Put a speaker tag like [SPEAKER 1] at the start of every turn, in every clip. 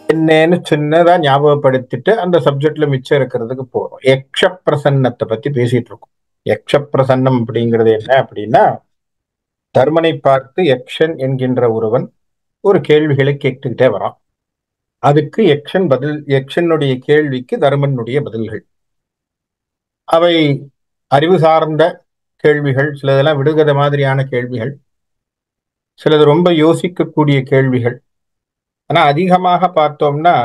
[SPEAKER 1] என்னன்னு சின்னதா ஞாபகப்படுத்திட்டு அந்த சப்ஜெக்ட்ல மிச்சம் இருக்கிறதுக்கு போறோம். யக்ஷ பிரசன்னத்தை பத்தி பேசிட்டு இருக்கோம். யக்ஷ பிரசன்னம் அப்படிங்கிறது என்ன அப்படின்னா, தர்மனை பார்த்து யக்ஷன் என்கின்ற ஒருவன் ஒரு கேள்விகளை கேட்டுக்கிட்டே வரான். அதுக்கு யக்ஷனுடைய கேள்விக்கு தர்மனுடைய பதில்கள். அவை அறிவு சார்ந்த கேள்விகள், சிலதெல்லாம் விடுகதை மாதிரியான கேள்விகள், சிலது ரொம்ப யோசிக்கக்கூடிய கேள்விகள். ஆனா அதிகமாக பார்த்தோம்னா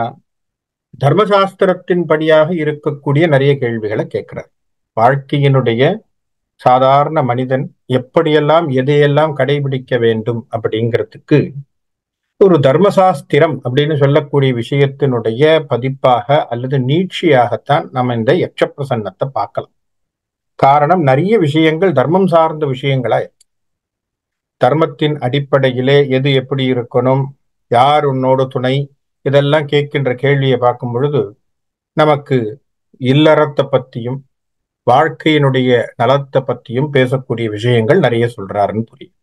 [SPEAKER 1] தர்மசாஸ்திரத்தின் படியாக இருக்கக்கூடிய நிறைய கேள்விகளை கேட்கிறார். வாழ்க்கையினுடைய சாதாரண மனிதன் எப்படியெல்லாம் எதையெல்லாம் கடைபிடிக்க வேண்டும் அப்படிங்கிறதுக்கு ஒரு தர்மசாஸ்திரம் அப்படின்னு சொல்லக்கூடிய விஷயத்தினுடைய பதிப்பாக அல்லது நீட்சியாகத்தான் நம்ம இந்த யக்ஷ பிரசன்னத்தை பார்க்கலாம். காரணம், நிறைய விஷயங்கள் தர்மம் சார்ந்த விஷயங்களா, தர்மத்தின் அடிப்படையிலே எது எப்படி இருக்கணும், யார் உன்னோடு துணை, இதெல்லாம் கேட்கின்ற கேள்வியை பார்க்கும் பொழுது நமக்கு இல்லறத்தை பத்தியும் வாழ்க்கையினுடைய நலத்தை பத்தியும் பேசக்கூடிய விஷயங்கள் நிறைய சொல்றாருன்னு புரியும்.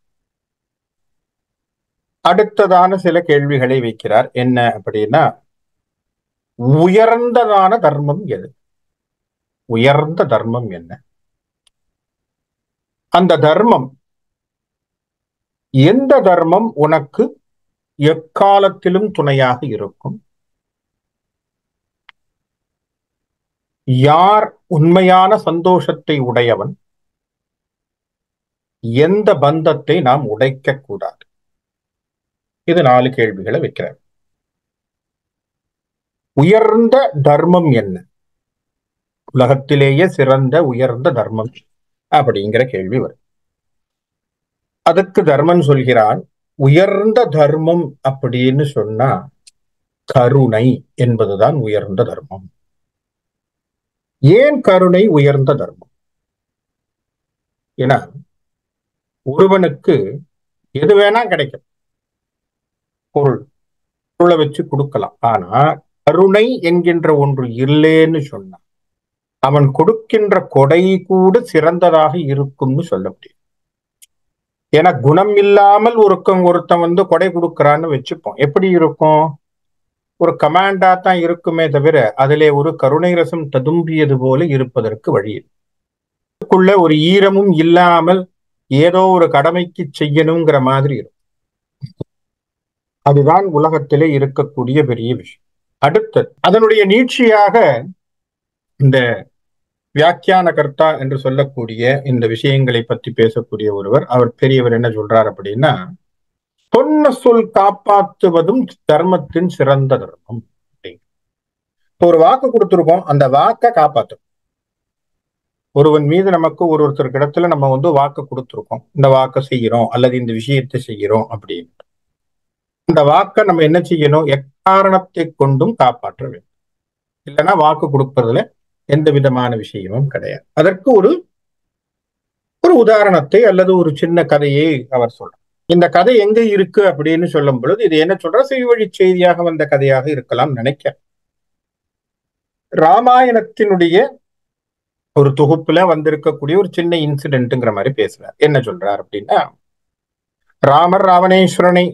[SPEAKER 1] அடுத்ததான சில கேள்விகளை வைக்கிறார். என்ன அப்படின்னா, உயர்ந்ததான தர்மம் எது? உயர்ந்த தர்மம் என்ன? அந்த தர்மம், எந்த தர்மம் உனக்கு எக்காலத்திலும் துணையாக இருக்கும்? யார் உண்மையான சந்தோஷத்தை உடையவன்? எந்த பந்தத்தை நாம் உடைக்க கூடாது? இது 4 கேள்விகளை வைக்கிறார். உயர்ந்த தர்மம் என்ன? உலகத்திலேயே சிறந்த உயர்ந்த தர்மம் அப்படிங்கிற கேள்வி வரும். அதுக்கு தர்மன் சொல்கிறான், உயர்ந்த தர்மம் அப்படின்னு சொன்னா கருணை என்பதுதான் உயர்ந்த தர்மம். ஏன் கருணை உயர்ந்த தர்மம்? ஏன்னா ஒருவனுக்கு எது வேணா கிடைக்கும், பொருளை வச்சு கொடுக்கலாம். ஆனா கருணை என்கின்ற ஒன்று இல்லைன்னு சொன்னா அவன் கொடுக்கின்ற கொடை கூட சிறந்ததாக இருக்கும்னு சொல்ல முடியும். ஏன்னா குணம் இல்லாமல் ஒருத்தன் வந்து கொடை கொடுக்கறான்னு வச்சுப்போம், எப்படி இருக்கும்? ஒரு கமாண்டா தான் இருக்குமே தவிர அதிலே ஒரு கருணை ரசம் ததும்பியது போல இருப்பதற்கு வழி. இதுக்குள்ள ஒரு ஈரமும் இல்லாமல் ஏதோ ஒரு கடமைக்கு செய்யணுங்கிற மாதிரி இருக்கும். அதுதான் உலகத்திலே இருக்கக்கூடிய பெரிய விஷயம். அடுத்து அதனுடைய நீட்சியாக இந்த வியாக்கியான கர்த்தா என்று சொல்லக்கூடிய இந்த விஷயங்களை பற்றி பேசக்கூடிய ஒருவர், அவர் பெரியவர் என்ன சொல்றார் அப்படின்னா, சொன்ன சொல் காப்பாற்றுவதும் தர்மத்தின் சிறந்த தர்மம். ஒரு வாக்கு கொடுத்துருக்கோம், அந்த வாக்கை காப்பாற்றும். ஒருவன் மீது நமக்கு ஒருத்தருக்கு இடத்துல நம்ம வந்து வாக்கு கொடுத்துருக்கோம், இந்த வாக்கை செய்யறோம் அல்லது இந்த விஷயத்தை செய்யறோம் அப்படின்னு. அந்த வாக்கை நம்ம என்ன செய்யணும்? எக்காரணத்தை கொண்டும் காப்பாற்ற வேண்டும். இல்லைன்னா வாக்கு கொடுப்பதுல எந்த விதமான விஷயமும் கிடையாது. அதற்கு ஒரு உதாரணத்தை அல்லது ஒரு சின்ன கதையை அவர் சொல்றார். இந்த கதை எங்க இருக்கு அப்படின்னு சொல்லும் பொழுது இது என்ன சொல்ற, செய்வழி செய்தியாக வந்த கதையாக இருக்கலாம் நினைக்க. ராமாயணத்தினுடைய ஒரு தொகுப்புல வந்திருக்கக்கூடிய ஒரு சின்ன இன்சிடென்ட்ங்கிற மாதிரி பேசுறார். என்ன சொல்றார் அப்படின்னா, ராமர் ராவணேஸ்வரனை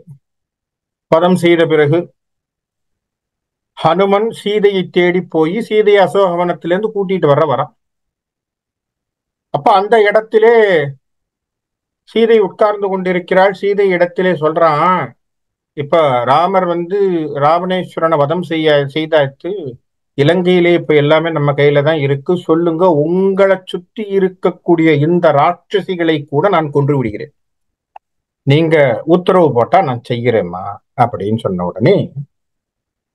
[SPEAKER 1] பதம் செய்த பிறகு ஹனுமன் சீதையை தேடி போய் சீதையை அசோகவனத்திலிருந்து கூட்டிட்டு வரான். அப்ப அந்த இடத்திலே சீதை உட்கார்ந்து கொண்டிருக்கிறாள். சீதை இடத்திலே சொல்றான், இப்ப ராமர் வந்து ராவணேஸ்வரனை வதம் செய்தாச்சு, இலங்கையிலே இப்ப எல்லாமே நம்ம கையில தான் இருக்கு, சொல்லுங்க உங்களை சுற்றி இருக்கக்கூடிய இந்த ராட்சசிகளை கூட நான் கொன்று விடுகிறேன், நீங்க உத்தரவு போட்டா நான் செய்கிறேம்மா அப்படின்னு சொன்ன உடனே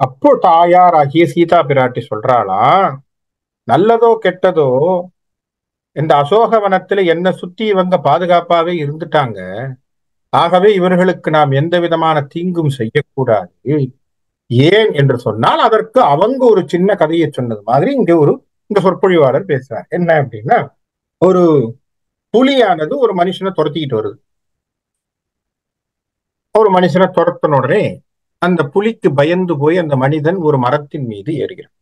[SPEAKER 1] அப்போ தாயார் ஆகிய சீதா பிராட்டி சொல்றாளாம், நல்லதோ கெட்டதோ இந்த அசோகவனத்துல என்ன சுத்தி வந்த பாதுகாப்பாவே இருந்துட்டாங்க, ஆகவே இவர்களுக்கு நாம் எந்த விதமான தீங்கும் செய்யக்கூடாது. ஏன் என்று சொன்னால் அதற்கு அவங்க ஒரு சின்ன கதையை சொன்னது மாதிரி இந்த சொற்பொழிவாளர் பேசுறார். என்ன அப்படின்னா, ஒரு புலியானது ஒரு மனுஷனை துரத்திக்கிட்டு வருது. ஒரு மனுஷனை துரத்தின உடனே அந்த புலிக்கு பயந்து போய் அந்த மனிதன் ஒரு மரத்தின் மீது ஏறுகிறான்.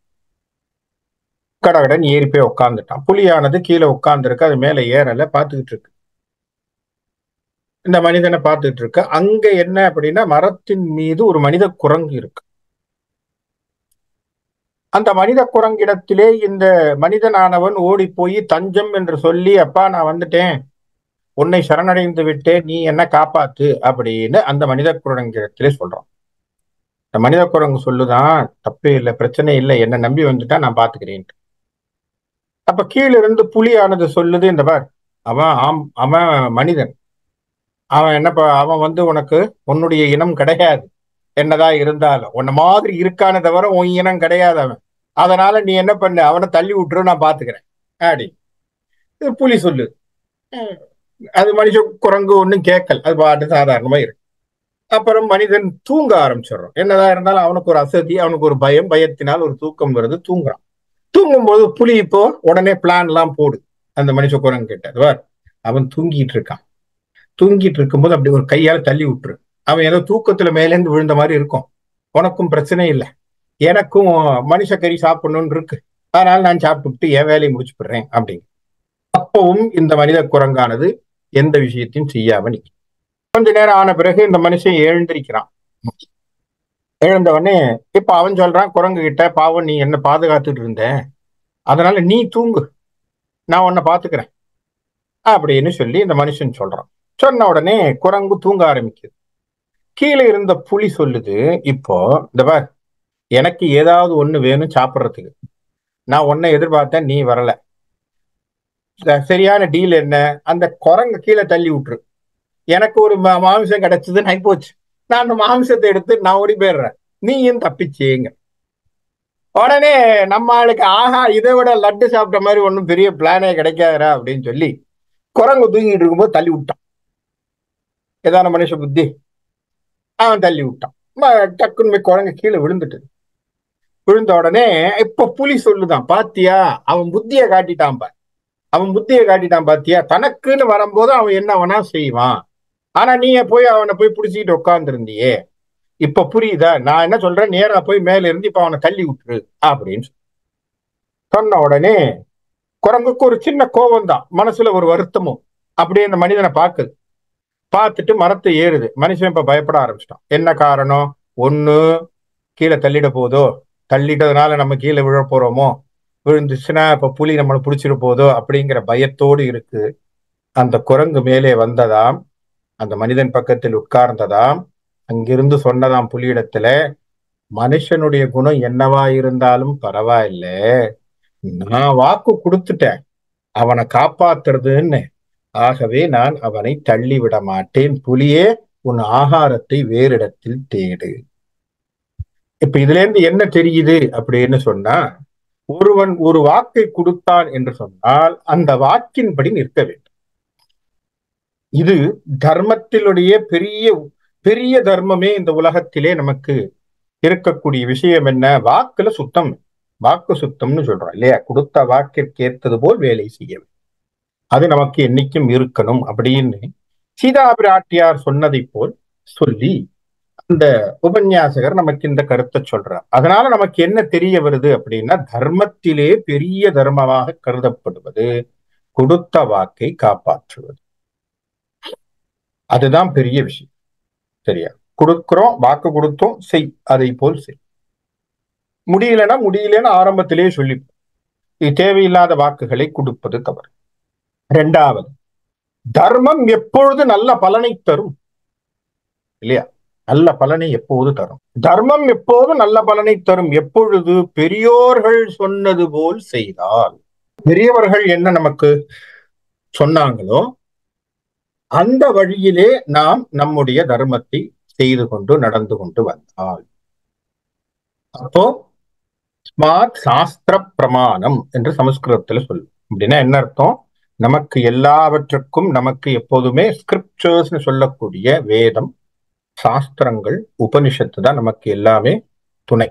[SPEAKER 1] கடகடன் ஏறி போய் உட்கார்ந்துட்டான். புலியானது கீழே உட்கார்ந்து இருக்கு, அது மேல ஏறல, பார்த்துக்கிட்டு இருக்கு. இந்த மனிதனை பார்த்துட்டு இருக்கு. அங்க என்ன அப்படின்னா, மரத்தின் மீது ஒரு மனித குரங்கு இருக்கு. அந்த மனித குரங்கிடத்திலே இந்த மனிதனானவன் ஓடி போய் தஞ்சம் என்று சொல்லி, அப்பா நான் வந்துட்டேன், உன்னை சரணடைந்து விட்டேன், நீ என்ன காப்பாத்து அப்படின்னு அந்த மனித குரங்கிடத்திலே சொல்றான். இந்த மனித குரங்கு சொல்லுதான், தப்பே இல்லை, பிரச்சனை இல்லை, என்னை நம்பி வந்துட்டா நான் பாத்துக்கிறேன். அப்ப கீழ இருந்து புலியானது சொல்லுது, இந்த பார், அவன் மனிதன், அவன் என்னப்பா, அவன் உனக்கு உன்னுடைய இனம் கிடையாது, என்னதான் இருந்தாலும் உன்ன மாதிரி இருக்கானே தவிர உன் இனம் கிடையாது அவன். அதனால நீ என்ன பண்ண, அவனை தள்ளி விட்டுரு, நான் பாத்துக்கிறேன் அப்படி புலி சொல்லு. அது மனுஷ குரங்கு ஒன்னும் கேட்கல, அது பாட்டு சாதாரணமா இருக்கு. அப்புறம் மனிதன் தூங்க ஆரம்பிச்சிடறான். என்னதான் இருந்தாலும் அவனுக்கு ஒரு அசதி, அவனுக்கு ஒரு பயம், பயத்தினால் ஒரு தூக்கம் வருது, தூங்குறான். தூங்கும் போது புலி இப்போ உடனே பிளான் எல்லாம் போடு அந்த மனுஷ குரங்கு கிட்ட. அவன் தூங்கிட்டு இருக்கான், தூங்கிட்டு இருக்கும்போது அப்படி ஒரு கையால தள்ளி விட்டுரு, அவன் ஏதோ தூக்கத்துல மேலேந்து விழுந்த மாதிரி இருக்கும், உனக்கும் பிரச்சனை இல்லை, எனக்கும் மனுஷ கறி சாப்பிடணும்னு இருக்கு, அதனால நான் சாப்பிட்டு என் வேலையை முடிச்சுடுறேன் அப்படின்னு. அப்பவும் இந்த மனித குரங்கானது எந்த விஷயத்தையும் செய்யாம நிற்கும். கொஞ்ச நேரம் ஆன பிறகு இந்த மனுஷன் எழுந்திருக்கிறான். எழுந்தவனே இப்ப அவன் சொல்றான் குரங்கு கிட்ட, பாவம் நீ என்ன பாதுகாத்துட்டு இருந்த, அதனால நீ தூங்கு, நான் உன்னை பாத்துக்கிறேன் அப்படின்னு சொல்லி இந்த மனுஷன் சொல்றான். சொன்ன உடனே குரங்கு தூங்க ஆரம்பிக்குது. கீழே இருந்த புலி சொல்லுது, இப்போ இந்த பார், எனக்கு ஏதாவது ஒண்ணு வேணும் சாப்பிட்றதுக்கு, நான் உன்னை எதிர்பார்த்தேன், நீ வரல, சரியான டீல் என்ன, அந்த குரங்கு கீழே தள்ளி விட்டுரு, எனக்கு ஒரு மாமிசம் கிடைச்சதுன்னு ஆகி போச்சு, நான் அந்த மாமிசத்தை எடுத்து நான் ஓடி போயிடுறேன், நீயும் தப்பிச்சேங்க. உடனே நம்ம ஆளுக்கு, ஆஹா இதை விட லட்டு சாப்பிட்ட மாதிரி ஒன்றும் பெரிய பிளானே கிடைக்காதரா அப்படின்னு சொல்லி குரங்கு தூங்கிட்டு இருக்கும்போது தள்ளி விட்டான். ஏதான மனுஷ புத்தி, அவன் தள்ளி விட்டான். டக்குன்னு குரங்கு கீழே விழுந்துட்டு, விழுந்த உடனே இப்ப புலி சொல்லுதான், பாத்தியா அவன் புத்திய காட்டிட்டான் பார், அவன் புத்திய காட்டிட்டான் பாத்தியா, தனக்குன்னு வரும்போது அவன் என்ன வேணா செய்வான், ஆனா நீங்க போய் அவனை போய் புடிச்சிக்கிட்டு உட்கார்ந்து இருந்தியே, இப்ப புரியுதா, நான் என்ன சொல்றேன், நேரா போய் மேல இருந்து இப்ப அவனை தள்ளி விட்டுரு அப்படின்னு சொன்ன உடனே குரங்குக்கு ஒரு சின்ன கோபம் தான், மனசுல ஒரு வருத்தமும். அப்படியே இந்த மனிதனை பாக்குது, பார்த்துட்டு மரத்தை ஏறுது. மனுஷன் இப்ப பயப்பட ஆரம்பிச்சிட்டான். என்ன காரணம், ஒண்ணு கீழே தள்ளிட போதோ, தள்ளிட்டதுனால நம்ம கீழே விழ போறோமோ, விழுந்துச்சுன்னா இப்ப புலி நம்மளை பிடிச்சிட போதோ அப்படிங்கிற பயத்தோடு இருக்கு. அந்த குரங்கு மேலே வந்ததாம், அந்த மனிதன் பக்கத்தில் உட்கார்ந்ததாம், அங்கிருந்து சொன்னதாம் புலியிடத்துல, மனுஷனுடைய குணம் என்னவா இருந்தாலும் பரவாயில்ல, நான் வாக்கு கொடுத்துட்டேன் அவனை காப்பாத்துறதுன்னு, ஆகவே நான் அவனை தள்ளி விட மாட்டேன், புலியே உன் ஆகாரத்தை வேறிடத்தில் தேடு. இப்ப இதுல இருந்து என்ன தெரியுது அப்படின்னு சொன்னா, ஒருவன் ஒரு வாக்கை கொடுத்தான் என்று சொன்னால் அந்த வாக்கின்படி நிற்க வேண்டும். இது தர்மத்தினுடைய பெரிய பெரிய தர்மமே. இந்த உலகத்திலே நமக்கு இருக்கக்கூடிய விஷயம் என்ன, வாக்குல சுத்தம், வாக்கு சுத்தம்னு சொல்றோம் இல்லையா, கொடுத்த வாக்கிற்கு ஏற்றது போல் வேலை செய்ய, அது நமக்கு என்னைக்கும் இருக்கணும் அப்படின்னு சீதா பிராட்டியார் சொன்னதை போல் சொல்லி இந்த உபன்யாசகர் நமக்கு இந்த கருத்தை சொல்றார். அதனால நமக்கு என்ன தெரிய வருது அப்படின்னா, தர்மத்திலே பெரிய தர்மமாக கருதப்படுவது கொடுத்த வாக்கை காப்பாற்றுவது. அதுதான் பெரிய விஷயம். சரியா, கொடுக்கிறோம், வாக்கு கொடுத்தோம், செய், அதை போல் செய். முடியலன்னா ஆரம்பத்திலேயே சொல்லி, தேவையில்லாத வாக்குகளை கொடுப்பது தவறு. இரண்டாவது, தர்மம் எப்பொழுது நல்ல பலனை தரும் இல்லையா, நல்ல பலனை எப்போது தரும், தர்மம் எப்போது நல்ல பலனை தரும், எப்பொழுது பெரியோர்கள் சொன்னது போல் செய்தால். பெரியவர்கள் என்ன நமக்கு சொன்னாங்களோ அந்த வழியிலே நாம் நம்முடைய தர்மத்தை செய்து கொண்டு நடந்து கொண்டு வந்தால், அப்போ ஸ்மார்ட் சாஸ்திர பிரமாணம் என்று சமஸ்கிருதத்துல சொல்லு. அப்படின்னா என்ன அர்த்தம், நமக்கு எல்லாவற்றுக்கும் நமக்கு எப்போதுமே ஸ்கிரிப்சர்ஸ்னு சொல்லக்கூடிய வேதம், சாஸ்திரங்கள், உபனிஷத்து தான் நமக்கு எல்லாமே துணை.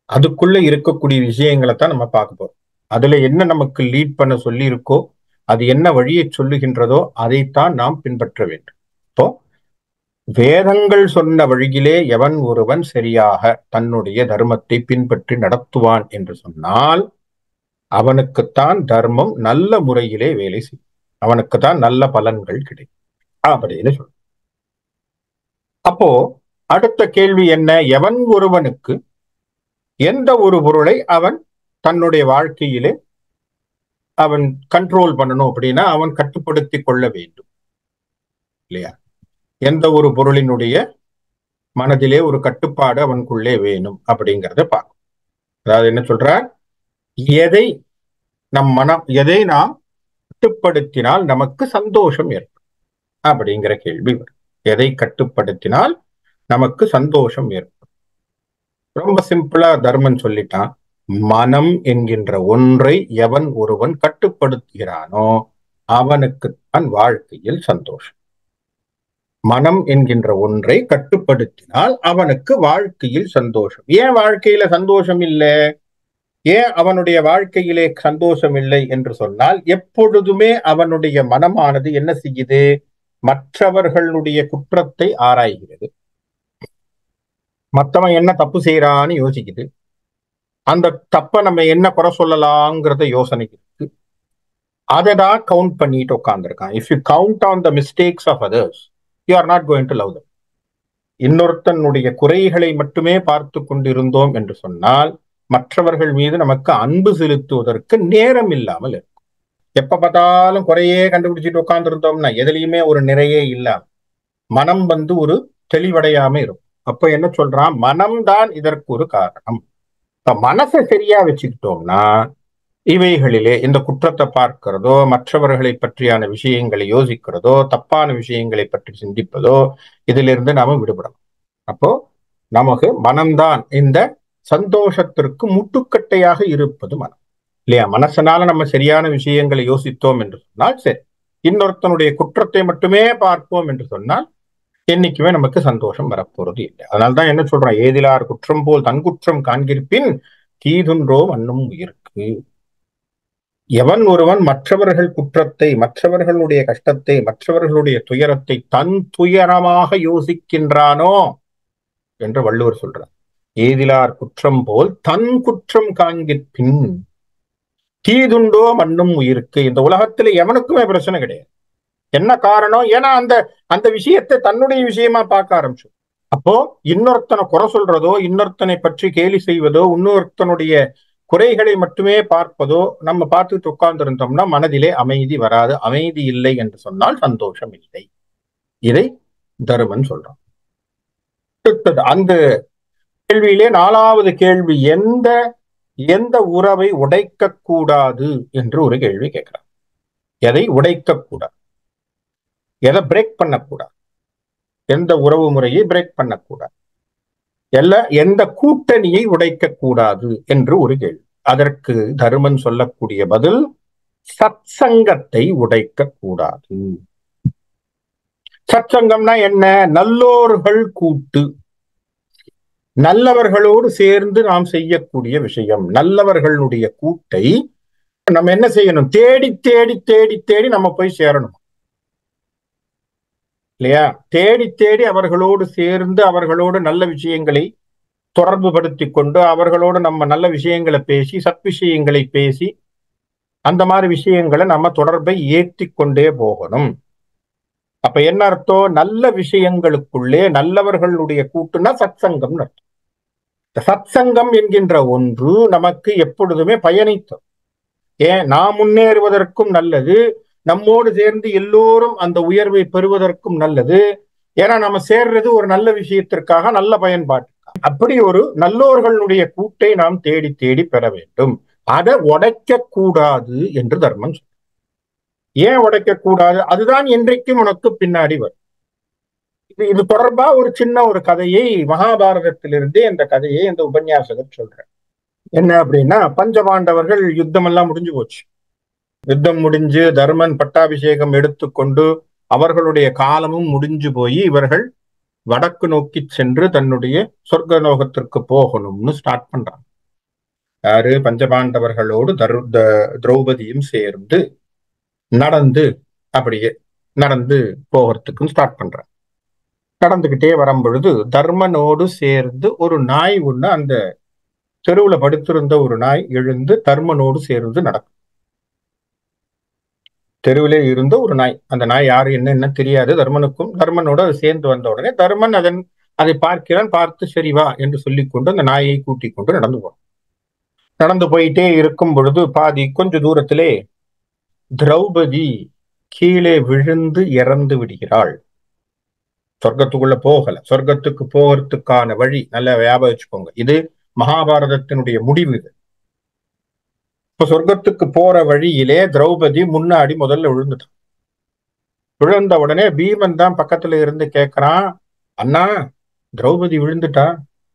[SPEAKER 1] அதுக்குள்ள இருக்கக்கூடிய விஷயங்களை தான் நம்ம பார்க்க போறோம். அதுல என்ன நமக்கு லீட் பண்ண சொல்லி இருக்கோ, அது என்ன வழியை சொல்லுகின்றதோ அதைத்தான் நாம் பின்பற்ற வேண்டும். இப்போ வேதங்கள் சொன்ன வழியிலே எவன் ஒருவன் சரியாக தன்னுடைய தர்மத்தை பின்பற்றி நடத்துவான் என்று சொன்னால் அவனுக்குத்தான் தர்மம் நல்ல முறையிலே வேலை செய்யும், அவனுக்குத்தான் நல்ல பலன்கள் கிடைக்கும் அப்படின்னு சொல்ற. அப்போ அடுத்த கேள்வி என்ன, எவன் ஒருவனுக்கு எந்த ஒரு பொருளை அவன் தன்னுடைய வாழ்க்கையிலே அவன் கண்ட்ரோல் பண்ணணும் அப்படின்னா அவன் கட்டுப்படுத்தி கொள்ள வேண்டும் இல்லையா? எந்த ஒரு பொருளினுடைய மனதிலே ஒரு கட்டுப்பாடு அவனுக்குள்ளே வேணும் அப்படிங்கிறத பார்க்கும். அதாவது என்ன சொல்றார், எதை எதை நாம் கட்டுப்படுத்தினால் நமக்கு சந்தோஷம் ஏற்படும் அப்படிங்கிற கேள்வி வரும். எதை கட்டுப்படுத்தினால் நமக்கு சந்தோஷம் ஏற்படும்? ரொம்ப சிம்பிளா தர்மன் சொல்லிட்டான், மனம் என்கின்ற ஒன்றை எவன் ஒருவன் கட்டுப்படுத்துகிறானோ அவனுக்கு தான் வாழ்க்கையில் சந்தோஷம். மனம் என்கின்ற ஒன்றை கட்டுப்படுத்தினால் அவனுக்கு வாழ்க்கையில் சந்தோஷம். ஏன் வாழ்க்கையில சந்தோஷம் இல்லை? ஏன் அவனுடைய வாழ்க்கையிலே சந்தோஷம் இல்லை என்று சொன்னால், எப்பொழுதுமே அவனுடைய மனமானது என்ன செய்யுது? மற்றவர்களுடைய குற்றத்தை ஆராய்கிறது. மற்றவன் என்ன தப்பு செய்யறான்னு யோசிக்குது. அந்த தப்ப நம்ம என்ன குறை சொல்லலாங்கிறத யோசனைக்கு அதை தான் கவுண்ட் பண்ணிட்டு உட்கார்ந்துருக்கான். If you count on the mistakes of others, you are not going to love them. இன்னொருத்தனுடைய குறைகளை மட்டுமே பார்த்து கொண்டிருந்தோம் என்று சொன்னால் மற்றவர்கள் மீது நமக்கு அன்பு செலுத்துவதற்கு நேரம் இல்லாமல் இருக்கும். எப்ப பார்த்தாலும் குறையே கண்டுபிடிச்சிட்டு உட்கார்ந்து இருந்தோம்னா எதுலையுமே ஒரு நிறையே இல்லாம மனம் ஒரு தெளிவடையாம இருக்கும். அப்ப என்ன சொல்றான், மனம்தான் இதற்கு ஒரு காரணம். இப்ப மனசை சரியா வச்சுக்கிட்டோம்னா இவைகளிலே இந்த குற்றத்தை பார்க்கிறதோ, மற்றவர்களை பற்றியான விஷயங்களை யோசிக்கிறதோ, தப்பான விஷயங்களை பற்றி சிந்திப்பதோ, இதிலிருந்து நாம விடுபடணும். அப்போ நமக்கு மனம்தான் இந்த சந்தோஷத்திற்கு முட்டுக்கட்டையாக இருப்பது மனம் இல்லையா? மனசனால நம்ம சரியான விஷயங்களை யோசித்தோம் என்று சொன்னால் சரி, இன்னொருத்தனுடைய குற்றத்தை மட்டுமே பார்ப்போம் என்று சொன்னால் என்னைக்குமே நமக்கு சந்தோஷம் வரப்போறது இல்லை. அதனால்தான் என்ன சொல்றான், ஏதிலார் குற்றம் போல் தன் குற்றம் காண்கிற்பின் தீதுன்றோ மண்ணும் உயிருக்கு. எவன் ஒருவன் மற்றவர்கள் குற்றத்தை, மற்றவர்களுடைய கஷ்டத்தை, மற்றவர்களுடைய துயரத்தை தன் துயரமாக யோசிக்கின்றானோ என்று வள்ளுவர் சொல்றார். ஏதிலார் குற்றம் போல் தன் குற்றம் காண்கிற்பின் தீதுண்டோ மண்ணும் உயிருக்கு. இந்த உலகத்துல எவனுக்குமே பிரச்சனை கிடையாது. என்ன காரணம்? ஏன்னா அந்த அந்த விஷயத்தை தன்னுடைய விஷயமா பார்க்க ஆரம்பிச்சு. அப்போ இன்னொருத்தனை குறை சொல்றதோ, இன்னொருத்தனை பற்றி கேலி செய்வதோ, இன்னொருத்தனுடைய குறைகளை மட்டுமே பார்ப்பதோ நம்ம பார்த்துட்டு உட்கார்ந்து இருந்தோம்னா மனதிலே அமைதி வராது. அமைதி இல்லை என்று சொன்னால் சந்தோஷம் இல்லை. இதை தருமன் சொல்றான். அந்த கேள்வியிலே 4வது கேள்வி, எந்த எந்த உறவை உடைக்க கூடாது என்று ஒரு கேள்வி கேட்கிறார். எதை உடைக்க கூடாது, எதை பிரேக் பண்ணக்கூடாது, எந்த உறவு முறையை பிரேக் பண்ணக்கூடாது, எந்த கூட்டணியை உடைக்க கூடாது என்று ஒரு கேள்வி. அதற்கு தருமன் சொல்லக்கூடிய பதில், சத்சங்கத்தை உடைக்க கூடாது. சத்சங்கம்னா என்ன? நல்லோர்கள் கூட்டு, நல்லவர்களோடு சேர்ந்து நாம் செய்யக்கூடிய விஷயம். நல்லவர்களுடைய கூட்டை நம்ம என்ன செய்யணும்? தேடி தேடி தேடி தேடி நம்ம போய் சேரணும் இல்லையா? தேடி தேடி அவர்களோடு சேர்ந்து அவர்களோடு நல்ல விஷயங்களை தொடர்பு படுத்தி கொண்டு அவர்களோடு நம்ம நல்ல விஷயங்களை பேசி, சத் விஷயங்களை பேசி, அந்த மாதிரி விஷயங்களை நம்ம தொடர்பை ஏற்றி கொண்டே போகணும். அப்ப என்ன அர்த்தம்? நல்ல விஷயங்களுக்குள்ளே நல்லவர்களுடைய கூட்டுனா சத்சங்கம் அர்த்தம். சத்சங்கம் என்கின்ற ஒன்று நமக்கு எப்பொழுதுமே பயணித்தோம். ஏன்? நாம் முன்னேறுவதற்கும் நல்லது, நம்மோடு சேர்ந்து எல்லோரும் அந்த உயர்வை பெறுவதற்கும் நல்லது. ஏன்னா நம்ம சேர்றது ஒரு நல்ல விஷயத்திற்காக, நல்ல பயன்பாட்டு. அப்படி ஒரு நல்லோர்களுடைய கூட்டை நாம் தேடி தேடி பெற வேண்டும். அதை உடைக்க கூடாது என்று தர்மன் சொல்ற. ஏன் உடைக்க கூடாது? அதுதான் என்றைக்கும் உனக்கு பின்னாடி வரும். இது தொடர்பா ஒரு சின்ன ஒரு கதையை மகாபாரதத்திலிருந்தே இந்த கதையை இந்த உபன்யாசகர் சொல்ற. என்ன அப்படின்னா, பஞ்சபாண்டவர்கள் யுத்தம் எல்லாம் முடிஞ்சு போச்சு. யுத்தம் முடிஞ்சு தர்மன் பட்டாபிஷேகம் எடுத்துக்கொண்டு அவர்களுடைய காலமும் முடிஞ்சு போய் இவர்கள் வடக்கு நோக்கி சென்று தன்னுடைய சொர்க்கலோகத்திற்கு போகணும்னு ஸ்டார்ட் பண்றாங்க. யாரு? பஞ்சபாண்டவர்களோடு திரௌபதியும் சேர்ந்து அப்படியே நடந்து போகிறதுக்கும் ஸ்டார்ட் பண்றாங்க. நடந்துகிட்டே வரும் பொழுது தர்மனோடு சேர்ந்து ஒரு நாய் ஒண்ணு, அந்த தெருவுல படுத்திருந்த ஒரு நாய் எழுந்து தர்மனோடு சேர்ந்து நடக்கும். தெருவிலே இருந்த ஒரு நாய், அந்த நாய் யாரு என்ன தெரியாது தர்மனுக்கும். தர்மனோட அது சேர்ந்து வந்த உடனே தர்மன் அதன் அதை பார்க்கிறான். பார்த்து சரி வா என்று சொல்லிக் கொண்டு அந்த நாயை கூட்டிக் கொண்டு நடந்து போறான். நடந்து போயிட்டே இருக்கும் பொழுது பாதி கொஞ்ச தூரத்திலே திரௌபதி கீழே விழுந்து இறந்து விடுகிறாள். சொர்க்கத்துக்குள்ள போகல. சொர்க்கத்துக்கு போகிறதுக்கான வழி நல்ல ஞாபகம் வச்சுக்கோங்க. இது மகாபாரதத்தினுடைய முடிவு. இது இப்ப சொர்க்கத்துக்கு போற வழியிலே திரௌபதி முன்னாடி முதல்ல விழுந்துட்டான். விழுந்த உடனே பீமன் தான் பக்கத்துல இருந்து கேட்கிறான், அண்ணா திரௌபதி விழுந்துட்டா,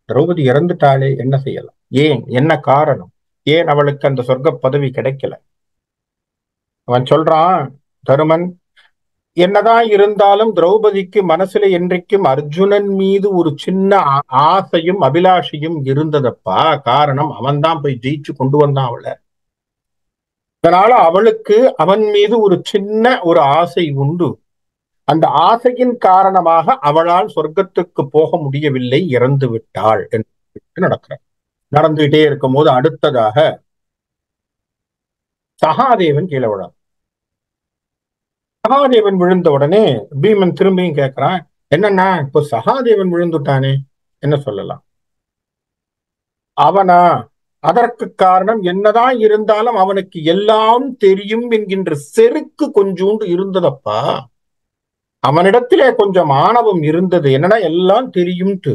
[SPEAKER 1] திரௌபதி இறந்துட்டாளே, என்ன செய்யலாம்? ஏன், என்ன காரணம்? ஏன் அவளுக்கு அந்த சொர்க்க பதவி கிடைக்கல? அவன் சொல்றான், தருமன், என்னதான் இருந்தாலும் திரௌபதிக்கு மனசுல என்றைக்கும் அர்ஜுனன் மீது ஒரு சின்ன ஆசையும் அபிலாஷையும் இருந்ததப்பா. காரணம், அவன் தான் போய் ஜெயிச்சு கொண்டு வந்தான் அவளை. அதனால அவளுக்கு அவன் மீது ஒரு சின்ன ஒரு ஆசை உண்டு. அந்த ஆசையின் காரணமாக அவளால் சொர்க்கத்துக்கு போக முடியவில்லை, இறந்து விட்டாள் என்று நடக்கிறார். நடந்துகிட்டே இருக்கும் போது அடுத்ததாக சகாதேவன் கீழே விழான். சகாதேவன் விழுந்த உடனே பீமன் திரும்பியும் கேட்கிறான், என்னன்னா இப்போ சகாதேவன் விழுந்துட்டானே, என்ன சொல்லலாம்? அவனா? அதற்கு காரணம், என்னதான் இருந்தாலும் அவனுக்கு எல்லாம் தெரியும் என்கின்ற செருக்கு கொஞ்சோண்டு இருந்ததப்பா. அவனிடத்திலே கொஞ்சம் ஆணவம் இருந்தது. என்னன்னா எல்லாம் தெரியும்ட்டு.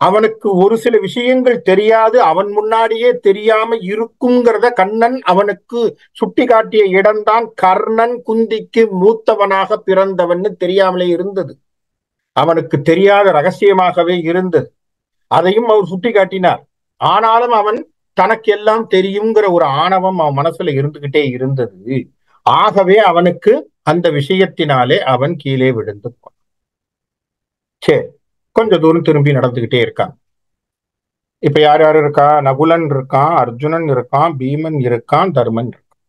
[SPEAKER 1] அவனுக்கு ஒரு சில விஷயங்கள் தெரியாது, அவன் முன்னாடியே தெரியாம இருக்குங்கிறத கண்ணன் அவனுக்கு சுட்டி காட்டிய இடம்தான் கர்ணன் குந்திக்கு மூத்தவனாக பிறந்தவன்னு தெரியாமலே இருந்தது. அவனுக்கு தெரியாத ரகசியமாகவே இருந்தது. அதையும் அவர் சுட்டி காட்டினார். ஆனாலும் அவன் தனக்கு எல்லாம் தெரியுங்கிற ஒரு ஆணவம் அவன் மனசுல இருந்துகிட்டே இருந்தது. ஆகவே அவனுக்கு அந்த விஷயத்தினாலே அவன் கீழே விழுந்து போனான். சரி, கொஞ்ச தூரம் திரும்பி நடந்துகிட்டே இருக்கான். இப்ப யார் யாரு இருக்கா? நகுலன் இருக்கான், அர்ஜுனன் இருக்கான், பீமன் இருக்கான், தர்மன் இருக்கான்.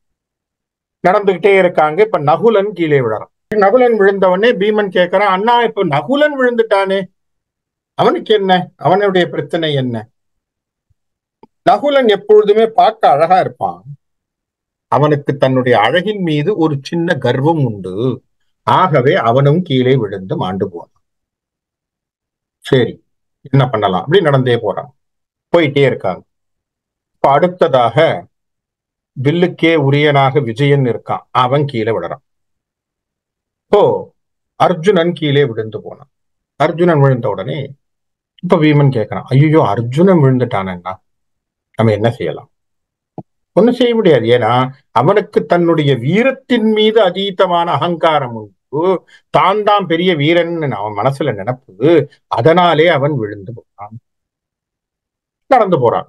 [SPEAKER 1] நடந்துகிட்டே இருக்காங்க. இப்ப நகுலன் கீழே விழறான். நகுலன் விழுந்தவனே பீமன் கேட்கிறான், அண்ணா இப்ப நகுலன் விழுந்துட்டானே, அவனுக்கு என்ன? அவனுடைய பிரச்சனை என்ன? நகுலன் எப்பொழுதுமே பார்க்க அழகா இருப்பான். அவனுக்கு தன்னுடைய அழகின் மீது ஒரு சின்ன கர்வம் உண்டு. ஆகவே அவனும் கீழே விழுந்து மாண்டு போனான். சரி, என்ன பண்ணலாம்? அப்படி நடந்தே போறான். போயிட்டே இருக்காங்க. இப்ப அடுத்ததாக வில்லுக்கே உரியனாக விஜயன் இருக்கான். அவன் கீழே விடுறான். இப்போ அர்ஜுனன் கீழே விழுந்து போனான். அர்ஜுனன் விழுந்த உடனே இப்ப பீமன் கேட்கிறான், ஐயோ அர்ஜுனன் விழுந்துட்டானா, நம்ம என்ன செய்யலாம்? ஒண்ணும் செய்ய முடியாது. ஏன்னா அவனுக்கு தன்னுடைய வீரத்தின் மீது அதீதமான அகங்காரம் உண்டு. தான் தான் பெரிய வீரன் அவன் மனசுல நினைப்பு. அதனாலே அவன் விழுந்து போறான். நடந்து போறான்.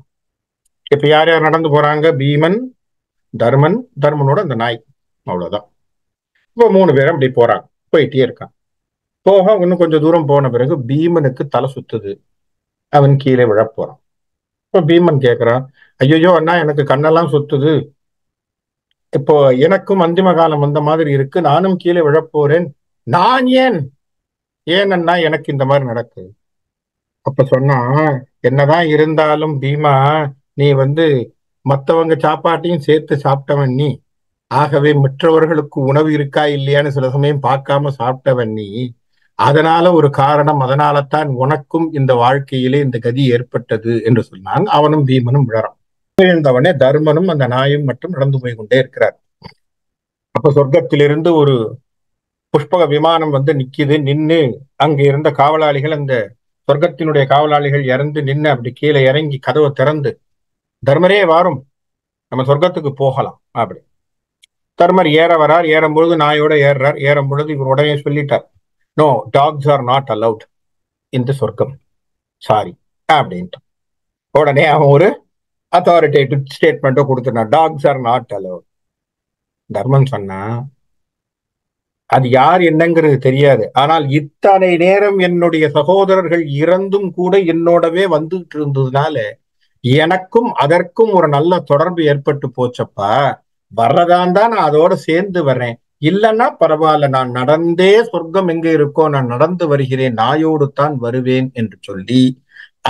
[SPEAKER 1] இப்ப யார் யார் நடந்து போறாங்க? பீமன், தர்மன், தர்மனோட அந்த நாய், அவ்வளவுதான். இப்ப 3 பேரும் அப்படி போறாங்க. போயிட்டே இருக்கான். போக இன்னும் கொஞ்சம் தூரம் போன பிறகு பீமனுக்கு தலை சுத்துது. அவன் கீழே விழப்போறான். இப்ப பீமன் கேட்கிறான், ஐயோ அண்ணா எனக்கு கண்ணெல்லாம் சுத்துது, இப்போ எனக்கும் அந்திம காலம் வந்த மாதிரி இருக்கு, நானும் கீழே விழப்போறேன். நான் ஏன் அண்ணா எனக்கு இந்த மாதிரி நடக்குது? அப்ப சொன்னா, என்னதான் இருந்தாலும் பீமா, நீ மத்தவங்க சாப்பாட்டையும் சேர்த்து சாப்பிட்டவன் நீ. ஆகவே மற்றவர்களுக்கு உணவு இருக்கா இல்லையான்னு சில சமயம் பார்க்காம சாப்பிட்டவன் நீ. அதனால ஒரு காரணம், அதனாலதான் உனக்கும் இந்த வாழ்க்கையிலே இந்த கதி ஏற்பட்டது என்று சொன்னாங்க. அவனும் பீமனும் விழறான். விழுந்தவனே தர்மனும் அந்த நாயும் மட்டும் நடந்து போய் கொண்டே இருக்கிறார். அப்ப சொர்க்கத்திலிருந்து ஒரு புஷ்பக விமானம் நிக்குது. நின்னு அங்க இருந்த காவலாளிகள், அந்த சொர்க்கத்தினுடைய காவலாளிகள் இறந்து நின்று அப்படி கீழே இறங்கி கதவை திறந்து, தர்மரே வாரும், நம்ம சொர்க்கத்துக்கு போகலாம் அப்படி. தர்மர் ஏற வரார். ஏறும்பொழுது நாயோட ஏறுறார். ஏறும் பொழுது இவர் உடனே சொல்லிட்டார், no, tax are not allowed இந்த சொர்க்கம், சாரி அப்படின்ட்டு. உடனே அவன் ஒரு அத்தாரிட்டேட்டிவ் ஸ்டேட்மெண்ட்டோ கொடுத்துட்டான், tax are not allowed. Dharman சொன்னா, அது யார் என்னங்கிறது தெரியாது, ஆனால் இத்தனை நேரம் என்னுடைய சகோதரர்கள் இறந்தும் கூட என்னோடவே வந்துட்டு இருந்ததுனால எனக்கும் அதற்கும் ஒரு நல்ல தொடர்பு ஏற்பட்டு போச்சப்பா. வர்றதான் தான் நான் அதோட சேர்ந்து வர்றேன். இல்லைன்னா பரவாயில்ல, நான் நடந்தே சொர்க்கம் எங்க இருக்கோ நான் நடந்து வருகிறேன், நாயோடு தான் வருவேன் என்று சொல்லி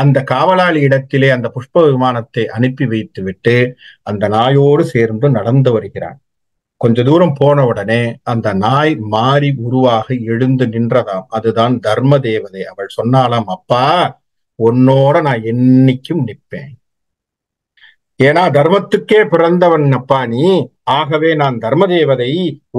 [SPEAKER 1] அந்த காவலாளி இடத்திலே அந்த புஷ்ப விமானத்தை அனுப்பி வைத்து விட்டு அந்த நாயோடு சேர்ந்து நடந்து வருகிறான். கொஞ்ச தூரம் போன உடனே அந்த நாய் மாறி உருவாக எழுந்து நின்றதாம். அதுதான் தர்ம தேவதை. அவள் சொன்னாலாம், அப்பா உன்னோட நான் என்னைக்கும் நிற்பேன். ஏன்னா தர்மத்துக்கே பிறந்தவன் அப்பா நீ. ஆகவே நான் தர்ம தேவதை,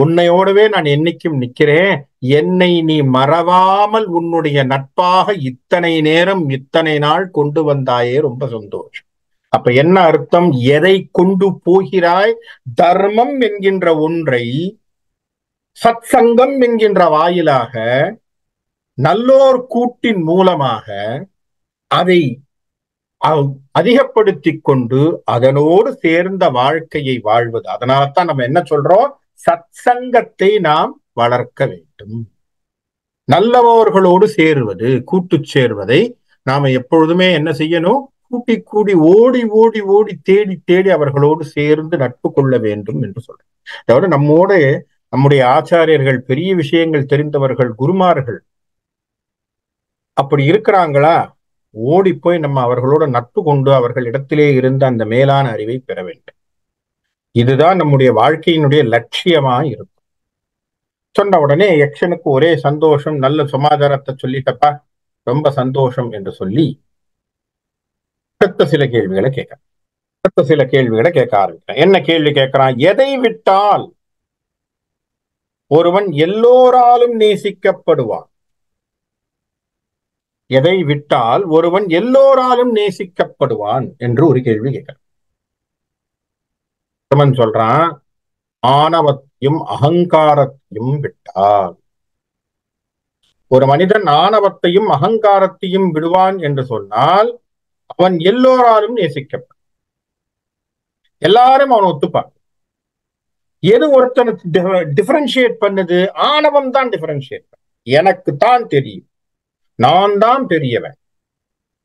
[SPEAKER 1] உன்னையோடவே நான் என்னைக்கும் நிக்கிறேன். என்னை நீ மறவாமல் உன்னுடைய நட்பாக இத்தனை நேரம் இத்தனை நாள் கொண்டு வந்தாயே, ரொம்ப சந்தோஷம். அப்ப என்ன அர்த்தம்? எதை கொண்டு போகிறாய்? தர்மம் என்கின்ற ஒன்றை சத் சங்கம் என்கின்ற வாயிலாக, நல்லோர் கூட்டின் மூலமாக அதை அதிகப்படுத்திக் கொண்டு அதனோடு சேர்ந்த வாழ்க்கையை வாழ்வது. அதனால்தான் நம்ம என்ன சொல்றோம்? சத் சங்கத்தை நாம் வளர்க்க வேண்டும். நல்லவர்களோடு சேருவது, கூட்டு சேர்வதை நாம எப்பொழுதுமே என்ன செய்யணும்? கூட்டி கூடி ஓடி ஓடி ஓடி தேடி தேடி அவர்களோடு சேர்ந்து நட்பு கொள்ள வேண்டும் என்று சொல்றேன். அதாவது நம்மோடு நம்முடைய ஆச்சாரியர்கள், பெரிய விஷயங்கள் தெரிந்தவர்கள், குருமார்கள் அப்படி இருக்கிறாங்களா? ஓடி போய் நம்ம அவர்களோட நட்பு கொண்டு அவர்கள் இடத்திலே இருந்த அந்த மேலான அறிவை பெற வேண்டும். இதுதான் நம்முடைய வாழ்க்கையினுடைய லட்சியமா இருக்கும். சொன்ன உடனே யக்ஷனுக்கு ஒரே சந்தோஷம். நல்ல சமாச்சாரத்தை சொல்லிட்டப்பா, ரொம்ப சந்தோஷம் என்று சொல்லி அடுத்த சில கேள்விகளை கேட்க ஆரம்பிக்கிறேன். என்ன கேள்வி கேட்கிறான்? எதை விட்டால் ஒருவன் எல்லோராலும் நேசிக்கப்படுவான்? எதை விட்டால் ஒருவன் எல்லோராலும் நேசிக்கப்படுவான் என்று ஒரு கேள்வி கேட்கிறான். சொல்றான், ஆணவத்தையும் அகங்காரத்தையும் விட்டால். ஒரு மனிதன் ஆணவத்தையும் அகங்காரத்தையும் விடுவான் என்று சொன்னால் அவன் எல்லோராலும் நேசிக்கப்படும். எல்லாரும் அவன் ஒத்துப்பான். எது ஒருத்தனை டிஃபரன்ஷியேட் பண்ணுது? ஆணவம் தான் டிஃபரன்ஷியேட். எனக்கு தான் தெரியும், நான் தான் பெரியவன்,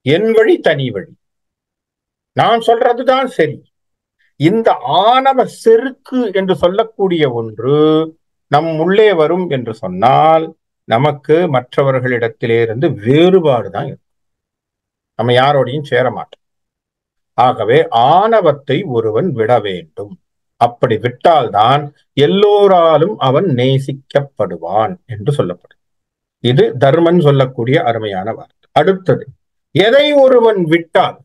[SPEAKER 1] என் வழி தனி வழி, நான் சொல்றதுதான் சரி. இந்த ஆணவ செருக்கு என்று சொல்லக்கூடிய ஒன்று நம் உள்ளே வரும் என்று சொன்னால் நமக்கு மற்றவர்களிடத்திலே இருந்து வேறுபாடுதான் இருக்கும். நம்ம யாரோடையும் சேர மாட்டோம். ஆகவே ஆணவத்தை ஒருவன் விட வேண்டும். அப்படி விட்டால்தான் எல்லோராலும் அவன் நேசிக்கப்படுவான் என்று சொல்லப்படும். இது தர்மன் சொல்லக்கூடிய அருமையான வார்த்தை. அடுத்தது, எதை ஒருவன் விட்டால்